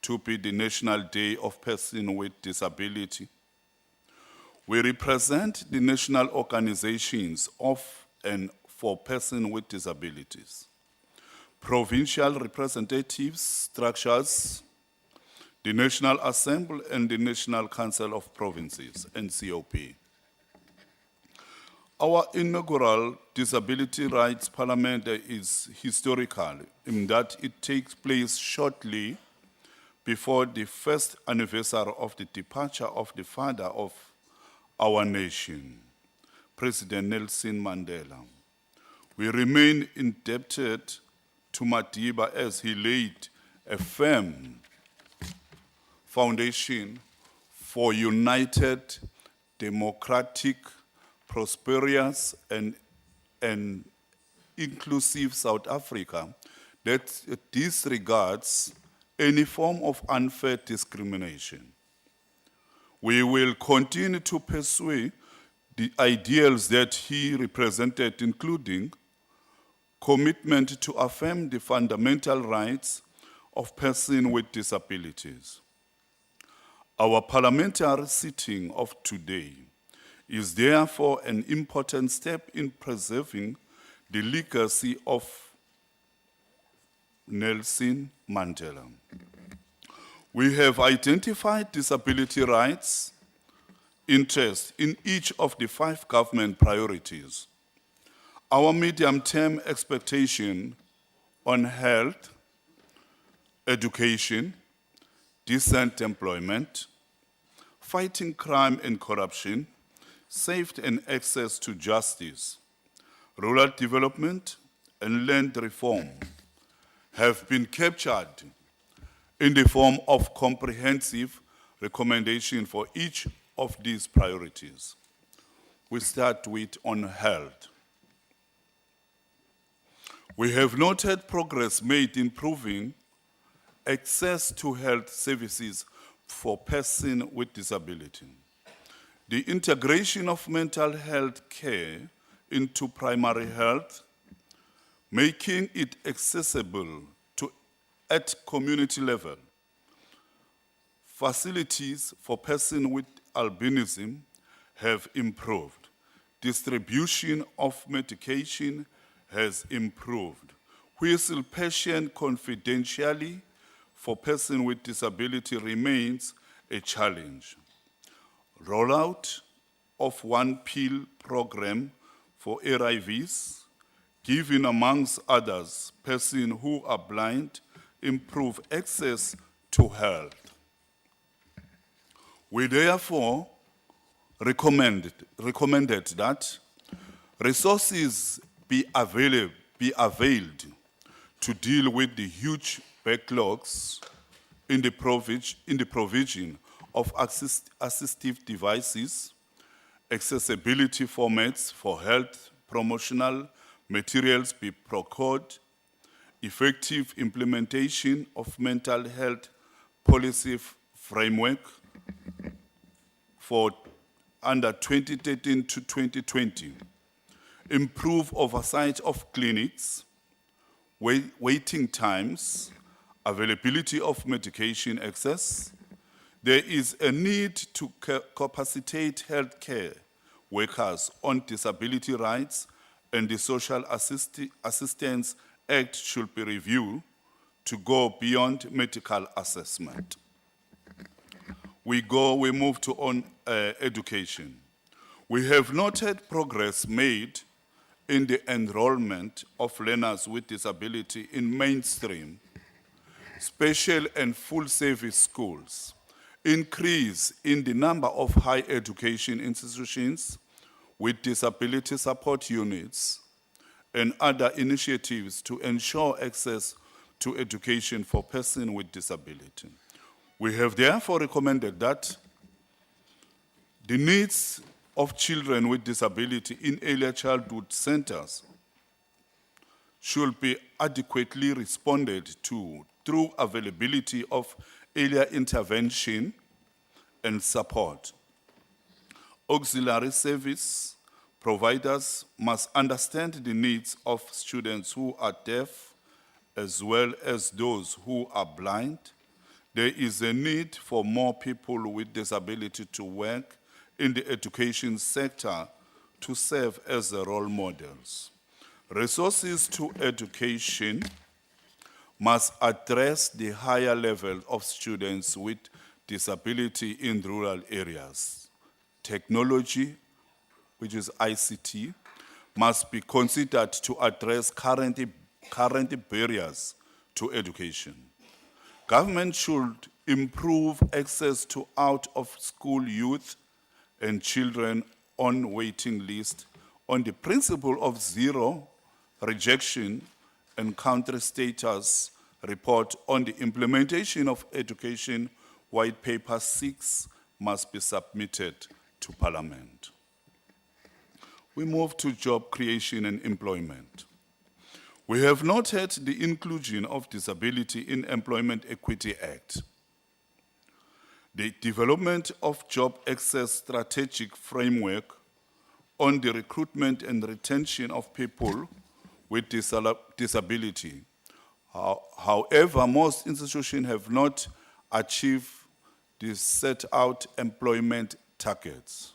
to be the National Day of Persons with Disability. We represent the national organizations of and for persons with disabilities, provincial representative structures, the National Assembly and the National Council of Provinces, NCOP. Our inaugural Disability Rights Parliament is historical in that it takes place shortly before the first anniversary of the departure of the father of our nation, President Nelson Mandela. We remain indebted to Madiba as he laid a firm foundation for united, democratic, prosperous, and inclusive South Africa that disregards any form of unfair discrimination. We will continue to pursue the ideals that he represented, including commitment to affirm the fundamental rights of persons with disabilities. Our parliamentary sitting of today is therefore an important step in preserving the legacy of Nelson Mandela. We have identified disability rights interests in each of the 5 government priorities. Our medium-term expectation on health, education, decent employment, fighting crime and corruption, safety and access to justice, rural development, and land reform have been captured in the form of comprehensive recommendation for each of these priorities. We start with on health. We have noted progress made in improving access to health services for persons with disability. The integration of mental health care into primary health, making it accessible at community level. Facilities for persons with albinism have improved. Distribution of medication has improved. Whistle patient confidentially for persons with disability remains a challenge. Rollout of one pill program for ARVs, giving amongst others persons who are blind, improve access to health. We therefore recommended that resources be availed to deal with the huge backlogs in the provision of assistive devices, accessibility formats for health promotional materials be procured, effective implementation of mental health policy framework for under 2013 to 2020, improve oversight of clinics, waiting times, availability of medication access. There is a need to capacitate healthcare workers on disability rights, and the Social Assistance Act should be reviewed to go beyond medical assessment. We move to on education. We have noted progress made in the enrollment of learners with disability in mainstream, special and full service schools, increase in the number of higher education institutions with disability support units, and other initiatives to ensure access to education for persons with disability. We have therefore recommended that the needs of children with disability in early childhood centers should be adequately responded to through availability of earlier intervention and support. Auxiliary service providers must understand the needs of students who are deaf as well as those who are blind. There is a need for more people with disability to work in the education sector to serve as role models. Resources to education must address the higher level of students with disability in rural areas. Technology, which is ICT, must be considered to address current barriers to education. Government should improve access to out-of-school youth and children on waiting list on the principle of zero rejection and country status report on the implementation of education white paper 6 must be submitted to Parliament. We move to job creation and employment. We have noted the inclusion of Disability in Employment Equity Act. The development of job access strategic framework on the recruitment and retention of people with disability. However, most institutions have not achieved the set out employment targets.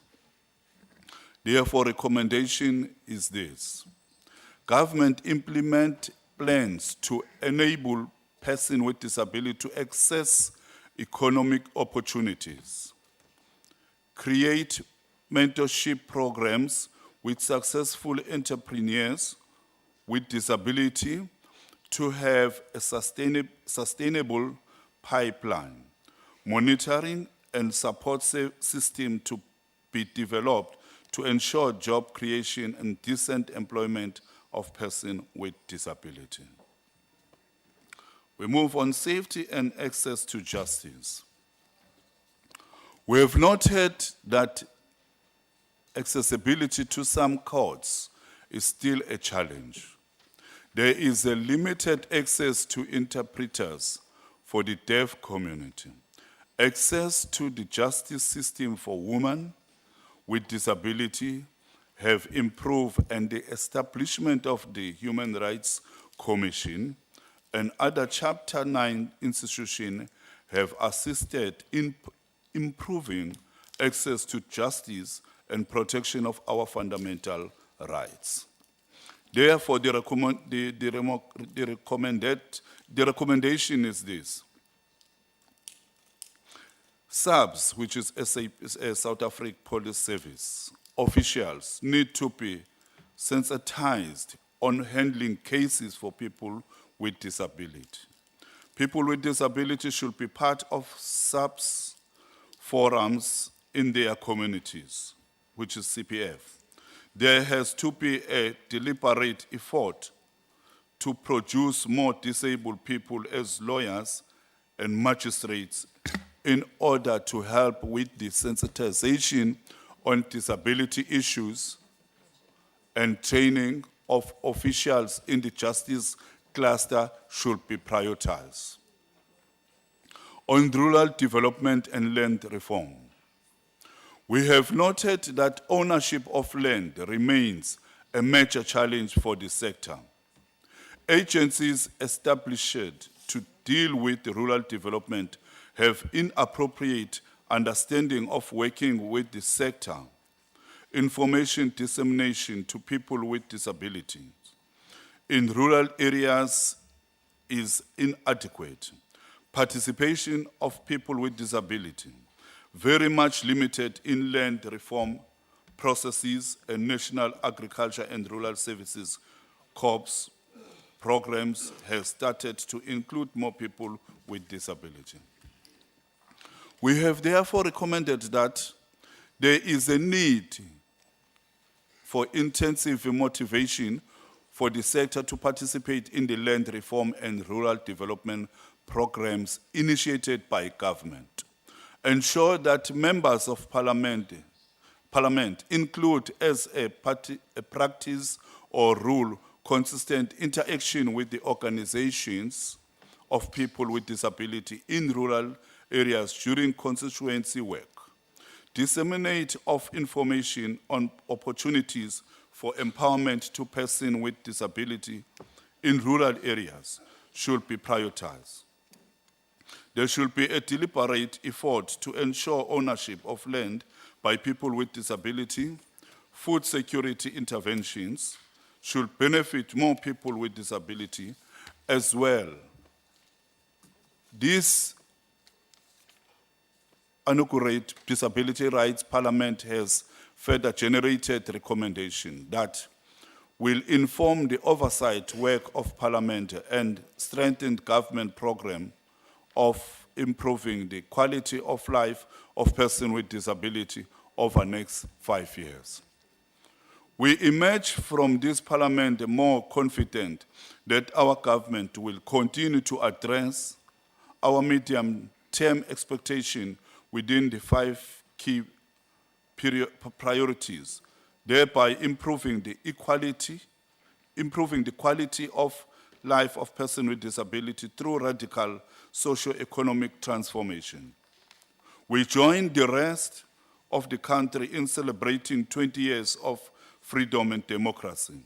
Therefore, recommendation is this. Government implement plans to enable persons with disability to access economic opportunities. Create mentorship programs with successful entrepreneurs with disability to have a sustainable pipeline. Monitoring and support system to be developed to ensure job creation and decent employment of persons with disability. We move on safety and access to justice. We have noted that accessibility to some courts is still a challenge. There is a limited access to interpreters for the deaf community. Access to the justice system for women with disability have improved, and the establishment of the Human Rights Commission and other Chapter 9 institutions have assisted in improving access to justice and protection of our fundamental rights. Therefore, the recommendation is this. SAPS, which is a South African Police Service, officials need to be sensitized on handling cases for people with disability. People with disability should be part of SAPS forums in their communities, which is CPF. There has to be a deliberate effort to produce more disabled people as lawyers and magistrates in order to help with the sensitization on disability issues and training of officials in the justice cluster should be prioritized. On rural development and land reform, we have noted that ownership of land remains a major challenge for the sector. Agencies established to deal with rural development have inappropriate understanding of working with the sector. Information dissemination to people with disabilities in rural areas is inadequate. Participation of people with disability very much limited in land reform processes, and National Agriculture and Rural Services Corps programs have started to include more people with disability. We have therefore recommended that there is a need for intensive motivation for the sector to participate in the land reform and rural development programs initiated by government. Ensure that members of parliament include as a practice or rule consistent interaction with the organizations of people with disability in rural areas during constituency work. Disseminate of information on opportunities for empowerment to persons with disability in rural areas should be prioritized. There should be a deliberate effort to ensure ownership of land by people with disability. Food security interventions should benefit more people with disability as well. This Inaugural Disability Rights Parliament has further generated recommendation that will inform the oversight work of Parliament and strengthen government program of improving the quality of life of persons with disability over the next 5 years. We emerge from this Parliament more confident that our government will continue to address our medium-term expectation within the 5 key priorities, thereby improving the quality of life of persons with disability through radical socio-economic transformation. We join the rest of the country in celebrating 20 years of freedom and democracy.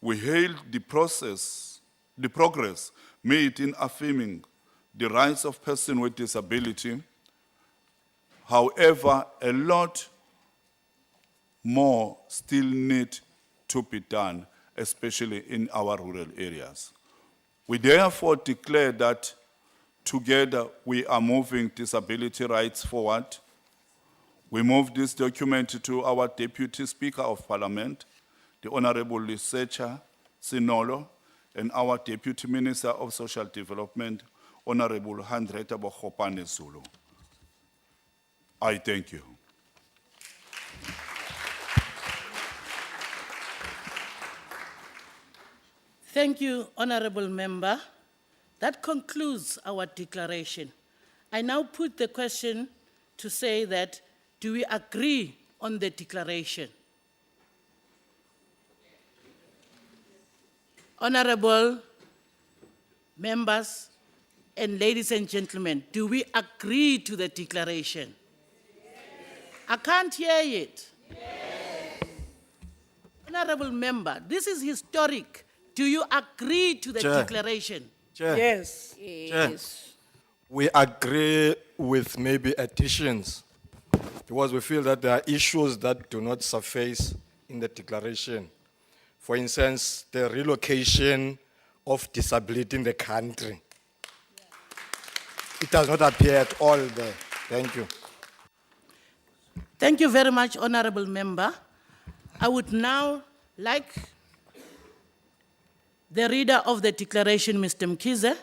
We hail the progress made in affirming the rights of persons with disability. However, a lot more still need to be done, especially in our rural areas. We therefore declare that together we are moving disability rights forward. We move this document to our Deputy Speaker of Parliament, the Honorable Lisecha Sinolo, and our Deputy Minister of Social Development, Honorable Hendretta Bogopane Zulu. I thank you. Thank you, Honorable Member. That concludes our declaration. I now put the question to say that, do we agree on the declaration? Honorable members and ladies and gentlemen, do we agree to the declaration? Yes. I can't hear it. Yes. Honorable member, this is historic. Do you agree to the declaration? Chair. Yes. Chair, we agree with maybe additions because we feel that there are issues that do not surface in the declaration. For instance, the relocation of disability in the country. It does not appear at all there. Thank you. Thank you very much, Honorable Member. I would now like the reader of the declaration, Mr. Mkize,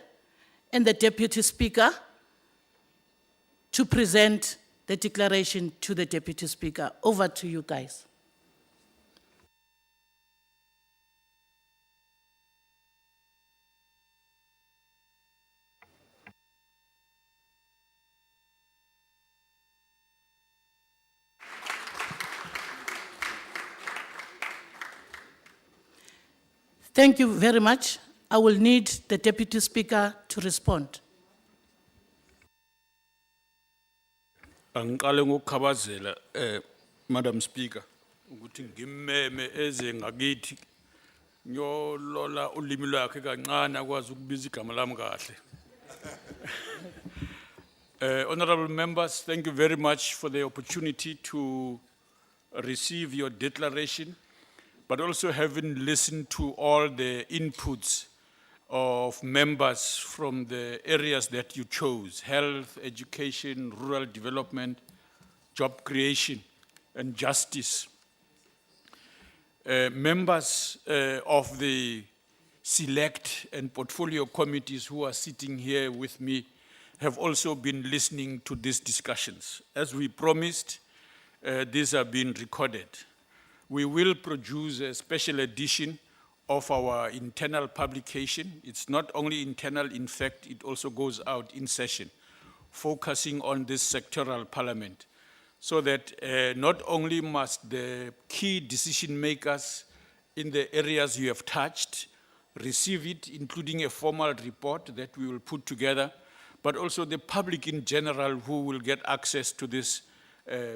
and the Deputy Speaker to present the declaration to the Deputy Speaker. Over to you guys. Thank you very much. I will need the Deputy Speaker to respond. Angiqale ngokukhabazela Madam Speaker ukuthi ngimmeme eze ngakithi ngiyolola ulimi lwakhe kancane akwazi ukubiza igama lami kahle. Honorable members, thank you very much for the opportunity to receive your declaration, but also having listened to all the inputs of members from the areas that you chose: health, education, rural development, job creation, and justice. Members of the select and portfolio committees who are sitting here with me have also been listening to these discussions. As we promised, these have been recorded. We will produce a special edition of our internal publication. It's not only internal, in fact, it also goes out in session, focusing on this sectoral parliament, so that not only must the key decision makers in the areas you have touched receive it, including a formal report that we will put together, but also the public in general who will get access to this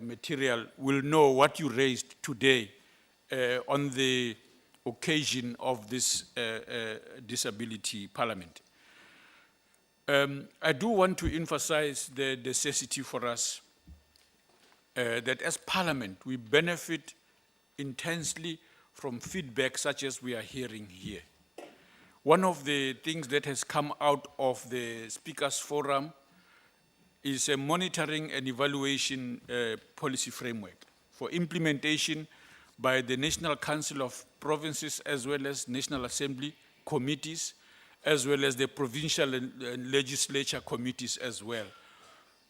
material will know what you raised today on the occasion of this disability parliament. I do want to emphasize the necessity for us that as Parliament, we benefit intensely from feedback such as we are hearing here. One of the things that has come out of the Speakers Forum is a monitoring and evaluation policy framework for implementation by the National Council of Provinces as well as National Assembly committees, as well as the provincial and legislature committees as well,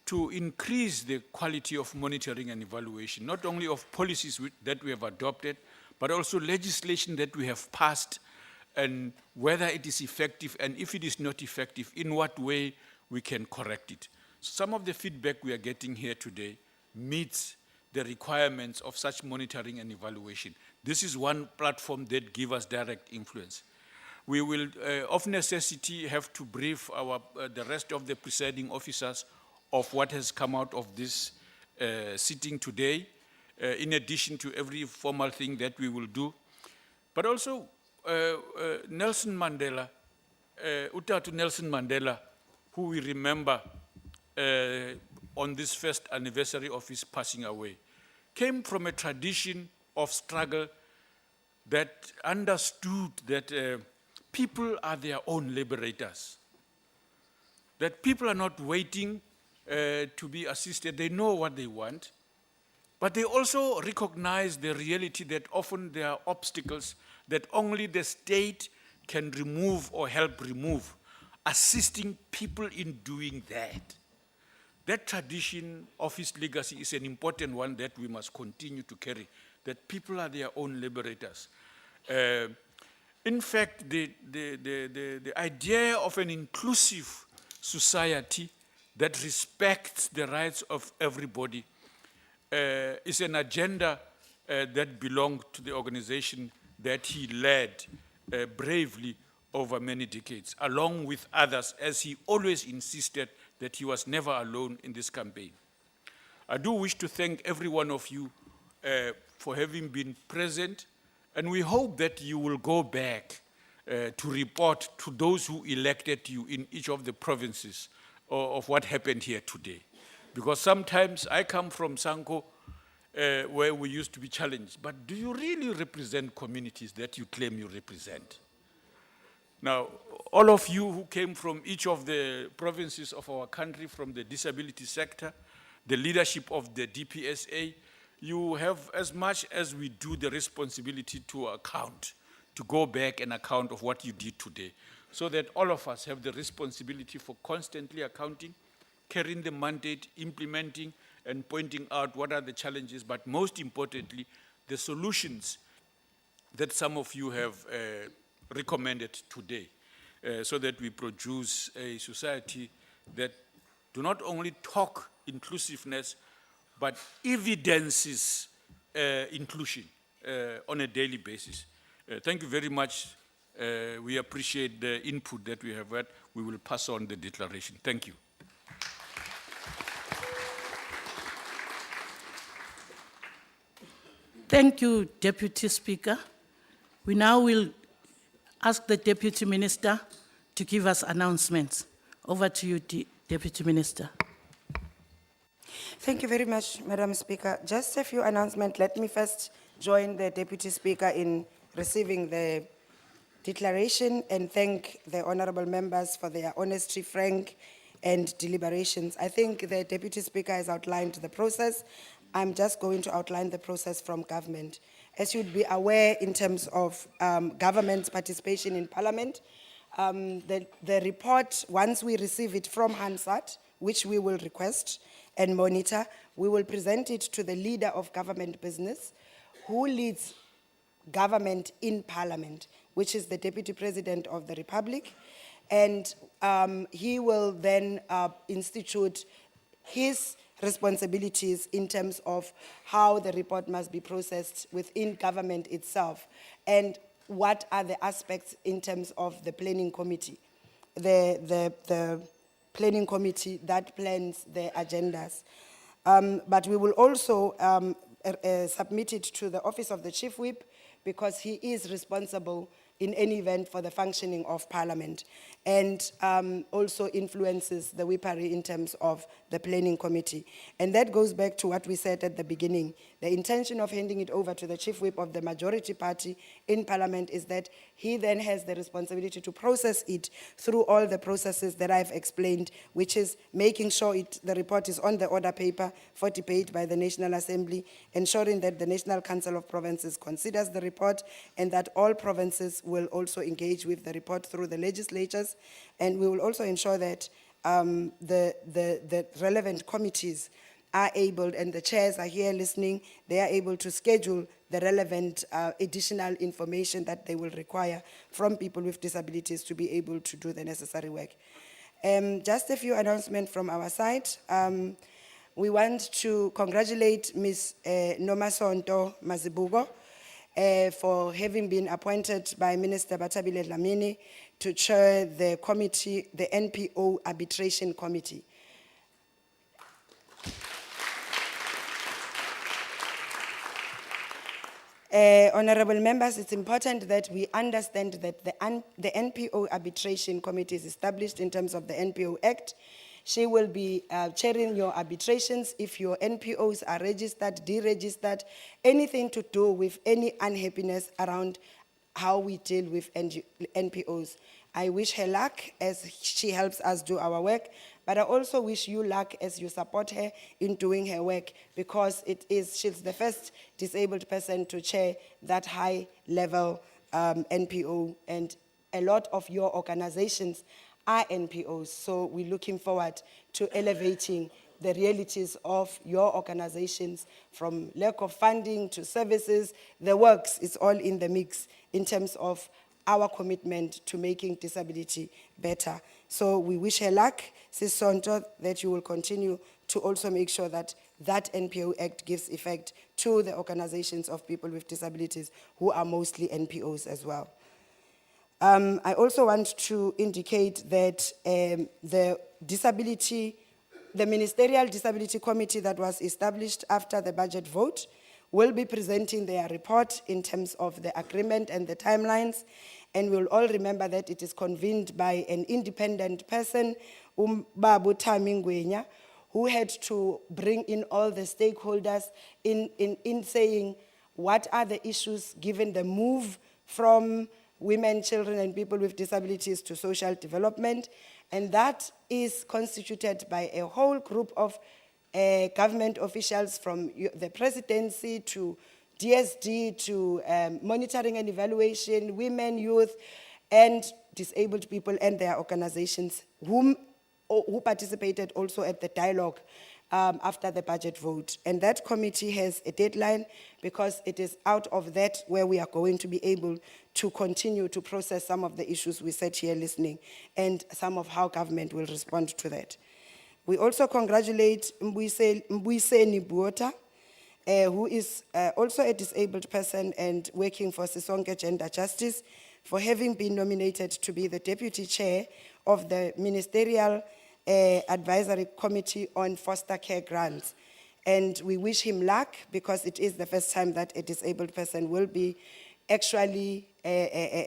to increase the quality of monitoring and evaluation, not only of policies that we have adopted, but also legislation that we have passed, and whether it is effective, and if it is not effective, in what way we can correct it. Some of the feedback we are getting here today meets the requirements of such monitoring and evaluation. This is one platform that gives us direct influence. We will, of necessity, have to brief the rest of the presiding officers of what has come out of this sitting today, in addition to every formal thing that we will do. But also, Nelson Mandela, Utatu Nelson Mandela, who we remember on this first anniversary of his passing away, came from a tradition of struggle that understood that people are their own liberators, that people are not waiting to be assisted. They know what they want, but they also recognize the reality that often there are obstacles that only the state can remove or help remove, assisting people in doing that. That tradition of his legacy is an important one that we must continue to carry, that people are their own liberators. In fact, the idea of an inclusive society that respects the rights of everybody is an agenda that belonged to the organization that he led bravely over many decades, along with others, as he always insisted that he was never alone in this campaign. I do wish to thank every one of you for having been present, and we hope that you will go back to report to those who elected you in each of the provinces of what happened here today. Because sometimes I come from Sanko, where we used to be challenged, but do you really represent communities that you claim you represent? Now, all of you who came from each of the provinces of our country, from the disability sector, the leadership of the DPSA, you have as much as we do the responsibility to account, to go back and account of what you did today, so that all of us have the responsibility for constantly accounting, carrying the mandate, implementing, and pointing out what are the challenges, but most importantly, the solutions that some of you have recommended today, so that we produce a society that do not only talk inclusiveness, but evidences inclusion on a daily basis. Thank you very much. We appreciate the input that we have had. We will pass on the declaration. Thank you. Thank you, Deputy Speaker. We now will ask the Deputy Minister to give us announcements. Over to you, Deputy Minister. Thank you very much, Madam Speaker. Just a few announcements. Let me first join the Deputy Speaker in receiving the declaration and thank the honorable members for their honesty, frank, and deliberations. I think the Deputy Speaker has outlined the process. I'm just going to outline the process from government. As you'd be aware, in terms of government's participation in Parliament, the report, once we receive it from Hansard, which we will request and monitor, we will present it to the leader of government business, who leads government in Parliament. which is the Deputy President of the Republic. And he will then institute his responsibilities in terms of how the report must be processed within government itself, and what are the aspects in terms of the planning committee, the planning committee that plans the agendas. But we will also submit it to the Office of the Chief Whip, because he is responsible in any event for the functioning of Parliament, and also influences the whippery in terms of the planning committee. And that goes back to what we said at the beginning. The intention of handing it over to the Chief Whip of the majority party in Parliament is that he then has the responsibility to process it through all the processes that I've explained, which is making sure the report is on the order paper for debate by the National Assembly, ensuring that the National Council of Provinces considers the report, and that all provinces will also engage with the report through the legislatures. And we will also ensure that the relevant committees are able, and the chairs are here listening, they are able to schedule the relevant additional information that they will require from people with disabilities to be able to do the necessary work. Just a few announcements from our side. We want to congratulate Ms. Nomasonto Mazibuko for having been appointed by Minister Batabile Dlamini to chair the committee, the NPO Arbitration Committee. Honorable members, it's important that we understand that the NPO Arbitration Committee is established in terms of the NPO Act. She will be chairing your arbitrations if your NPOs are registered, deregistered, anything to do with any unhappiness around how we deal with NPOs. I wish her luck as she helps us do our work, but I also wish you luck as you support her in doing her work, because she's the first disabled person to chair that high-level NPO, and a lot of your organizations are NPOs, so we're looking forward to elevating the realities of your organizations, from lack of funding to services. The works is all in the mix in terms of our commitment to making disability better. So we wish her luck, Sis Sonto, that you will continue to also make sure that that NPO Act gives effect to the organizations of people with disabilities, who are mostly NPOs as well. I also want to indicate that the Ministerial Disability Committee that was established after the budget vote will be presenting their report in terms of the agreement and the timelines. And we'll all remember that it is convened by an independent person, Babu Tamingwenya, who had to bring in all the stakeholders in saying what are the issues given the move from women, children, and people with disabilities to social development. And that is constituted by a whole group of government officials, from the presidency to DSD to monitoring and evaluation, women, youth, and disabled people and their organizations, who participated also at the dialogue after the budget vote. And that committee has a deadline, because it is out of that where we are going to be able to continue to process some of the issues we sat here listening, and some of how government will respond to that. We also congratulate Mbuyiseni Buota, who is also a disabled person and working for Sisonke Gender Justice, for having been nominated to be the deputy chair of the Ministerial Advisory Committee on Foster Care Grants. And we wish him luck, because it is the first time that a disabled person will be actually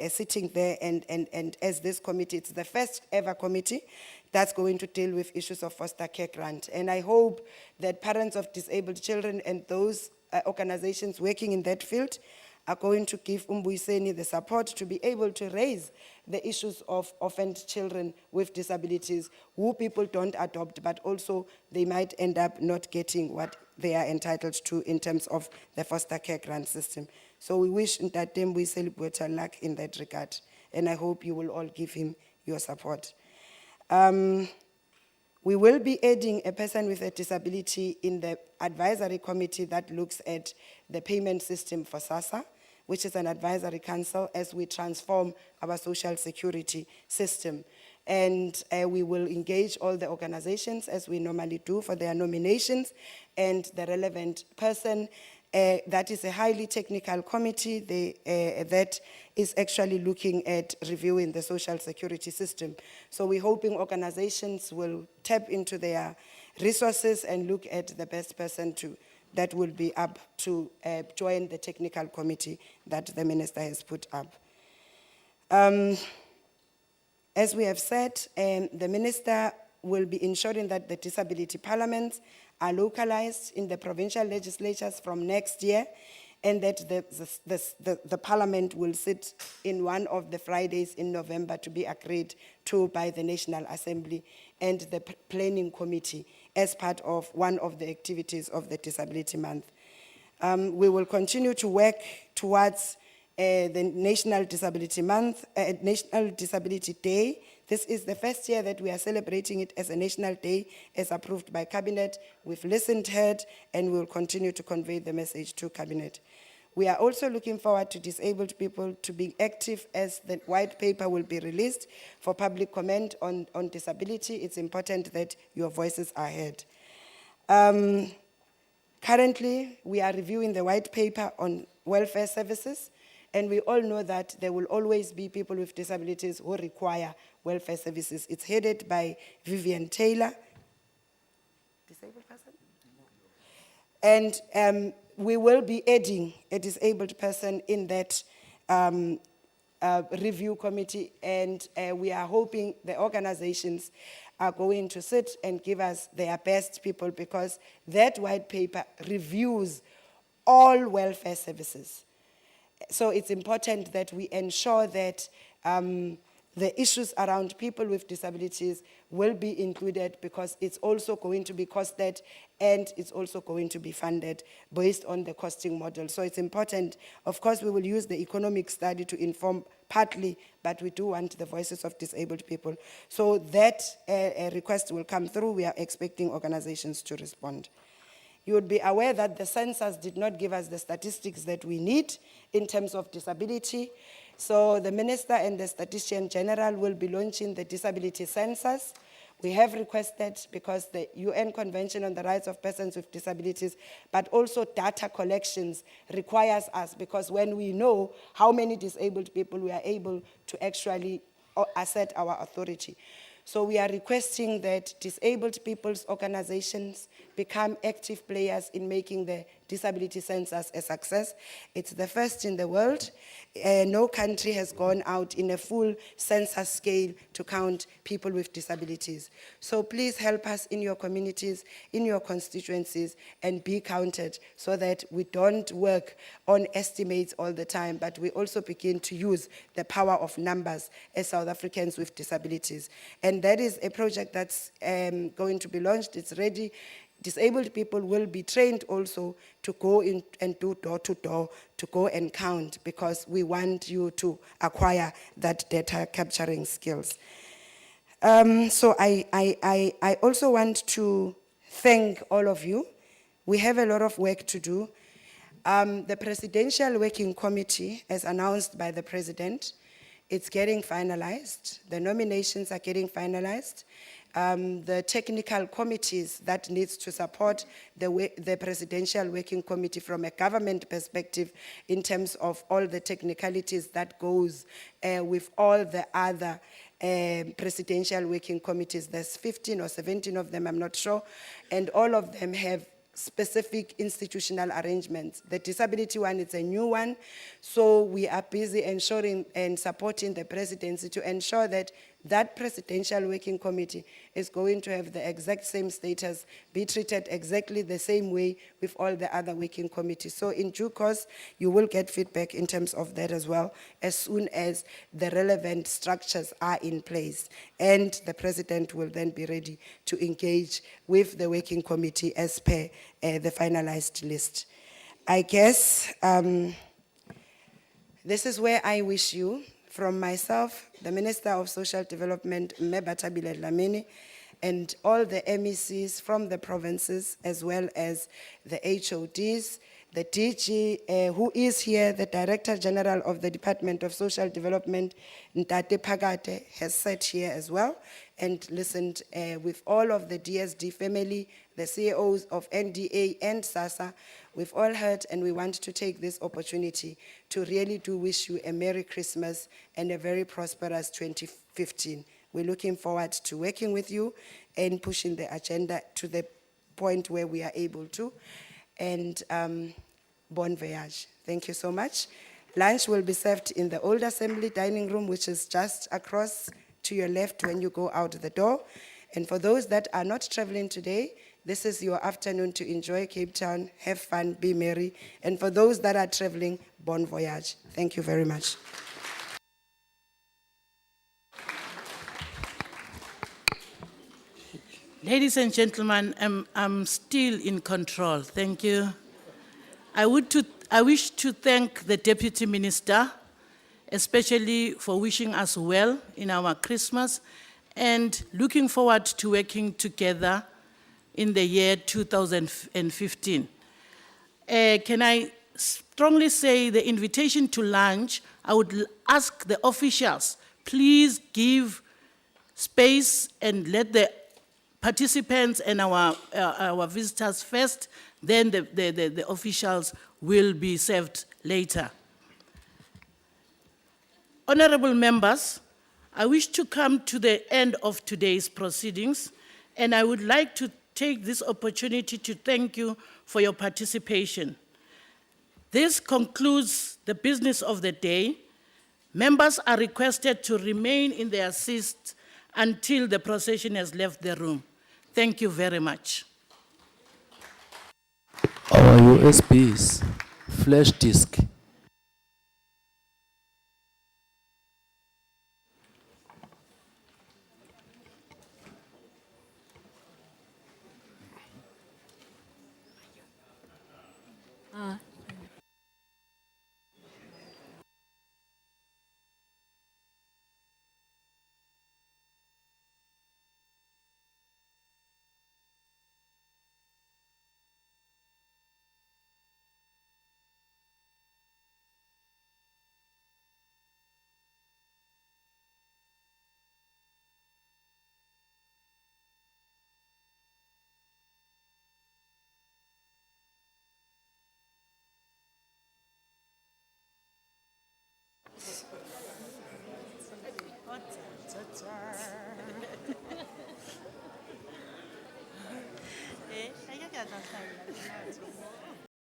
sitting there, and as this committee, it's the first ever committee that's going to deal with issues of foster care grant. And I hope that parents of disabled children and those organizations working in that field are going to give Mbuyiseni the support to be able to raise the issues of orphaned children with disabilities, who people don't adopt, but also they might end up not getting what they are entitled to in terms of the foster care grant system. So we wish Ntate Mbuyiseni Buota luck in that regard, and I hope you will all give him your support. We will be adding a person with a disability in the advisory committee that looks at the payment system for SASSA. which is an advisory council as we transform our social security system. And we will engage all the organizations as we normally do for their nominations and the relevant person. That is a highly technical committee that is actually looking at reviewing the social security system. So we're hoping organizations will tap into their resources and look at the best person that will be up to join the technical committee that the minister has put up. As we have said, the minister will be ensuring that the disability parliaments are localized in the provincial legislatures from next year, and that the parliament will sit in one of the Fridays in November to be agreed to by the National Assembly and the planning committee as part of one of the activities of the Disability Month. We will continue to work towards the National Disability Month, National Disability Day. This is the first year that we are celebrating it as a national day, as approved by Cabinet. We've listened, heard, and we will continue to convey the message to Cabinet. We are also looking forward to disabled people to be active as the white paper will be released for public comment on disability. It's important that your voices are heard. Currently, we are reviewing the white paper on welfare services, and we all know that there will always be people with disabilities who require welfare services. It's headed by Vivian Taylor. Disabled person? And we will be adding a disabled person in that review committee, and we are hoping the organizations are going to sit and give us their best people, because that white paper reviews all welfare services. So it's important that we ensure that the issues around people with disabilities will be included, because it's also going to be costed and it's also going to be funded based on the costing model. So it's important. Of course, we will use the economic study to inform partly, but we do want the voices of disabled people. So that request will come through. We are expecting organizations to respond. You would be aware that the census did not give us the statistics that we need in terms of disability. So the Minister and the Statistician General will be launching the disability census. We have requested, because the UN Convention on the Rights of Persons with Disabilities, but also data collections requires us, because when we know how many disabled people, we are able to actually assert our authority. So we are requesting that disabled people's organizations become active players in making the disability census a success. It's the first in the world. No country has gone out in a full census scale to count people with disabilities. So please help us in your communities, in your constituencies, and be counted, so that we don't work on estimates all the time, but we also begin to use the power of numbers as South Africans with disabilities. And that is a project that's going to be launched. It's ready. Disabled people will be trained also to go in and do door-to-door, to go and count, because we want you to acquire that data capturing skills. So I also want to thank all of you. We have a lot of work to do. The Presidential Working Committee, as announced by the President, it's getting finalized. The nominations are getting finalized. The technical committees that needs to support the Presidential Working Committee from a government perspective, in terms of all the technicalities that goes with all the other Presidential Working Committees. There's 15 or 17 of them, I'm not sure, and all of them have specific institutional arrangements. The disability one is a new one, so we are busy ensuring and supporting the presidency to ensure that that Presidential Working Committee is going to have the exact same status, be treated exactly the same way with all the other working committees. So in due course, you will get feedback in terms of that as well, as soon as the relevant structures are in place. And the President will then be ready to engage with the working committee as per the finalized list. I guess this is where I wish you, from myself, the Minister of Social Development, Mmebatabile Dlamini, and all the MECs from the provinces, as well as the HODs, the DG, who is here, the Director General of the Department of Social Development, Ntate Phakate, has sat here as well and listened with all of the DSD family, the CEOs of NDA and SASA. We've all heard, and we want to take this opportunity to really do wish you a Merry Christmas and a very prosperous 2015. We're looking forward to working with you and pushing the agenda to the point where we are able to. And bon voyage. Thank you so much. Lunch will be served in the old assembly dining room, which is just across to your left when you go out the door. And for those that are not traveling today, this is your afternoon to enjoy Cape Town, have fun, be merry. And for those that are traveling, bon voyage. Thank you very much. Ladies and gentlemen, I'm still in control. Thank you. I wish to thank the Deputy Minister, especially for wishing us well in our Christmas and looking forward to working together in the year 2015. Can I strongly say the invitation to lunch, I would ask the officials, please give space and let the participants and our visitors first, then the officials will be served later. Honorable members, I wish to come to the end of today's proceedings, and I would like to take this opportunity to thank you for your participation. This concludes the business of the day. Members are requested to remain in their seats until the procession has left the room. Thank you very much. Our USBs, flash disk.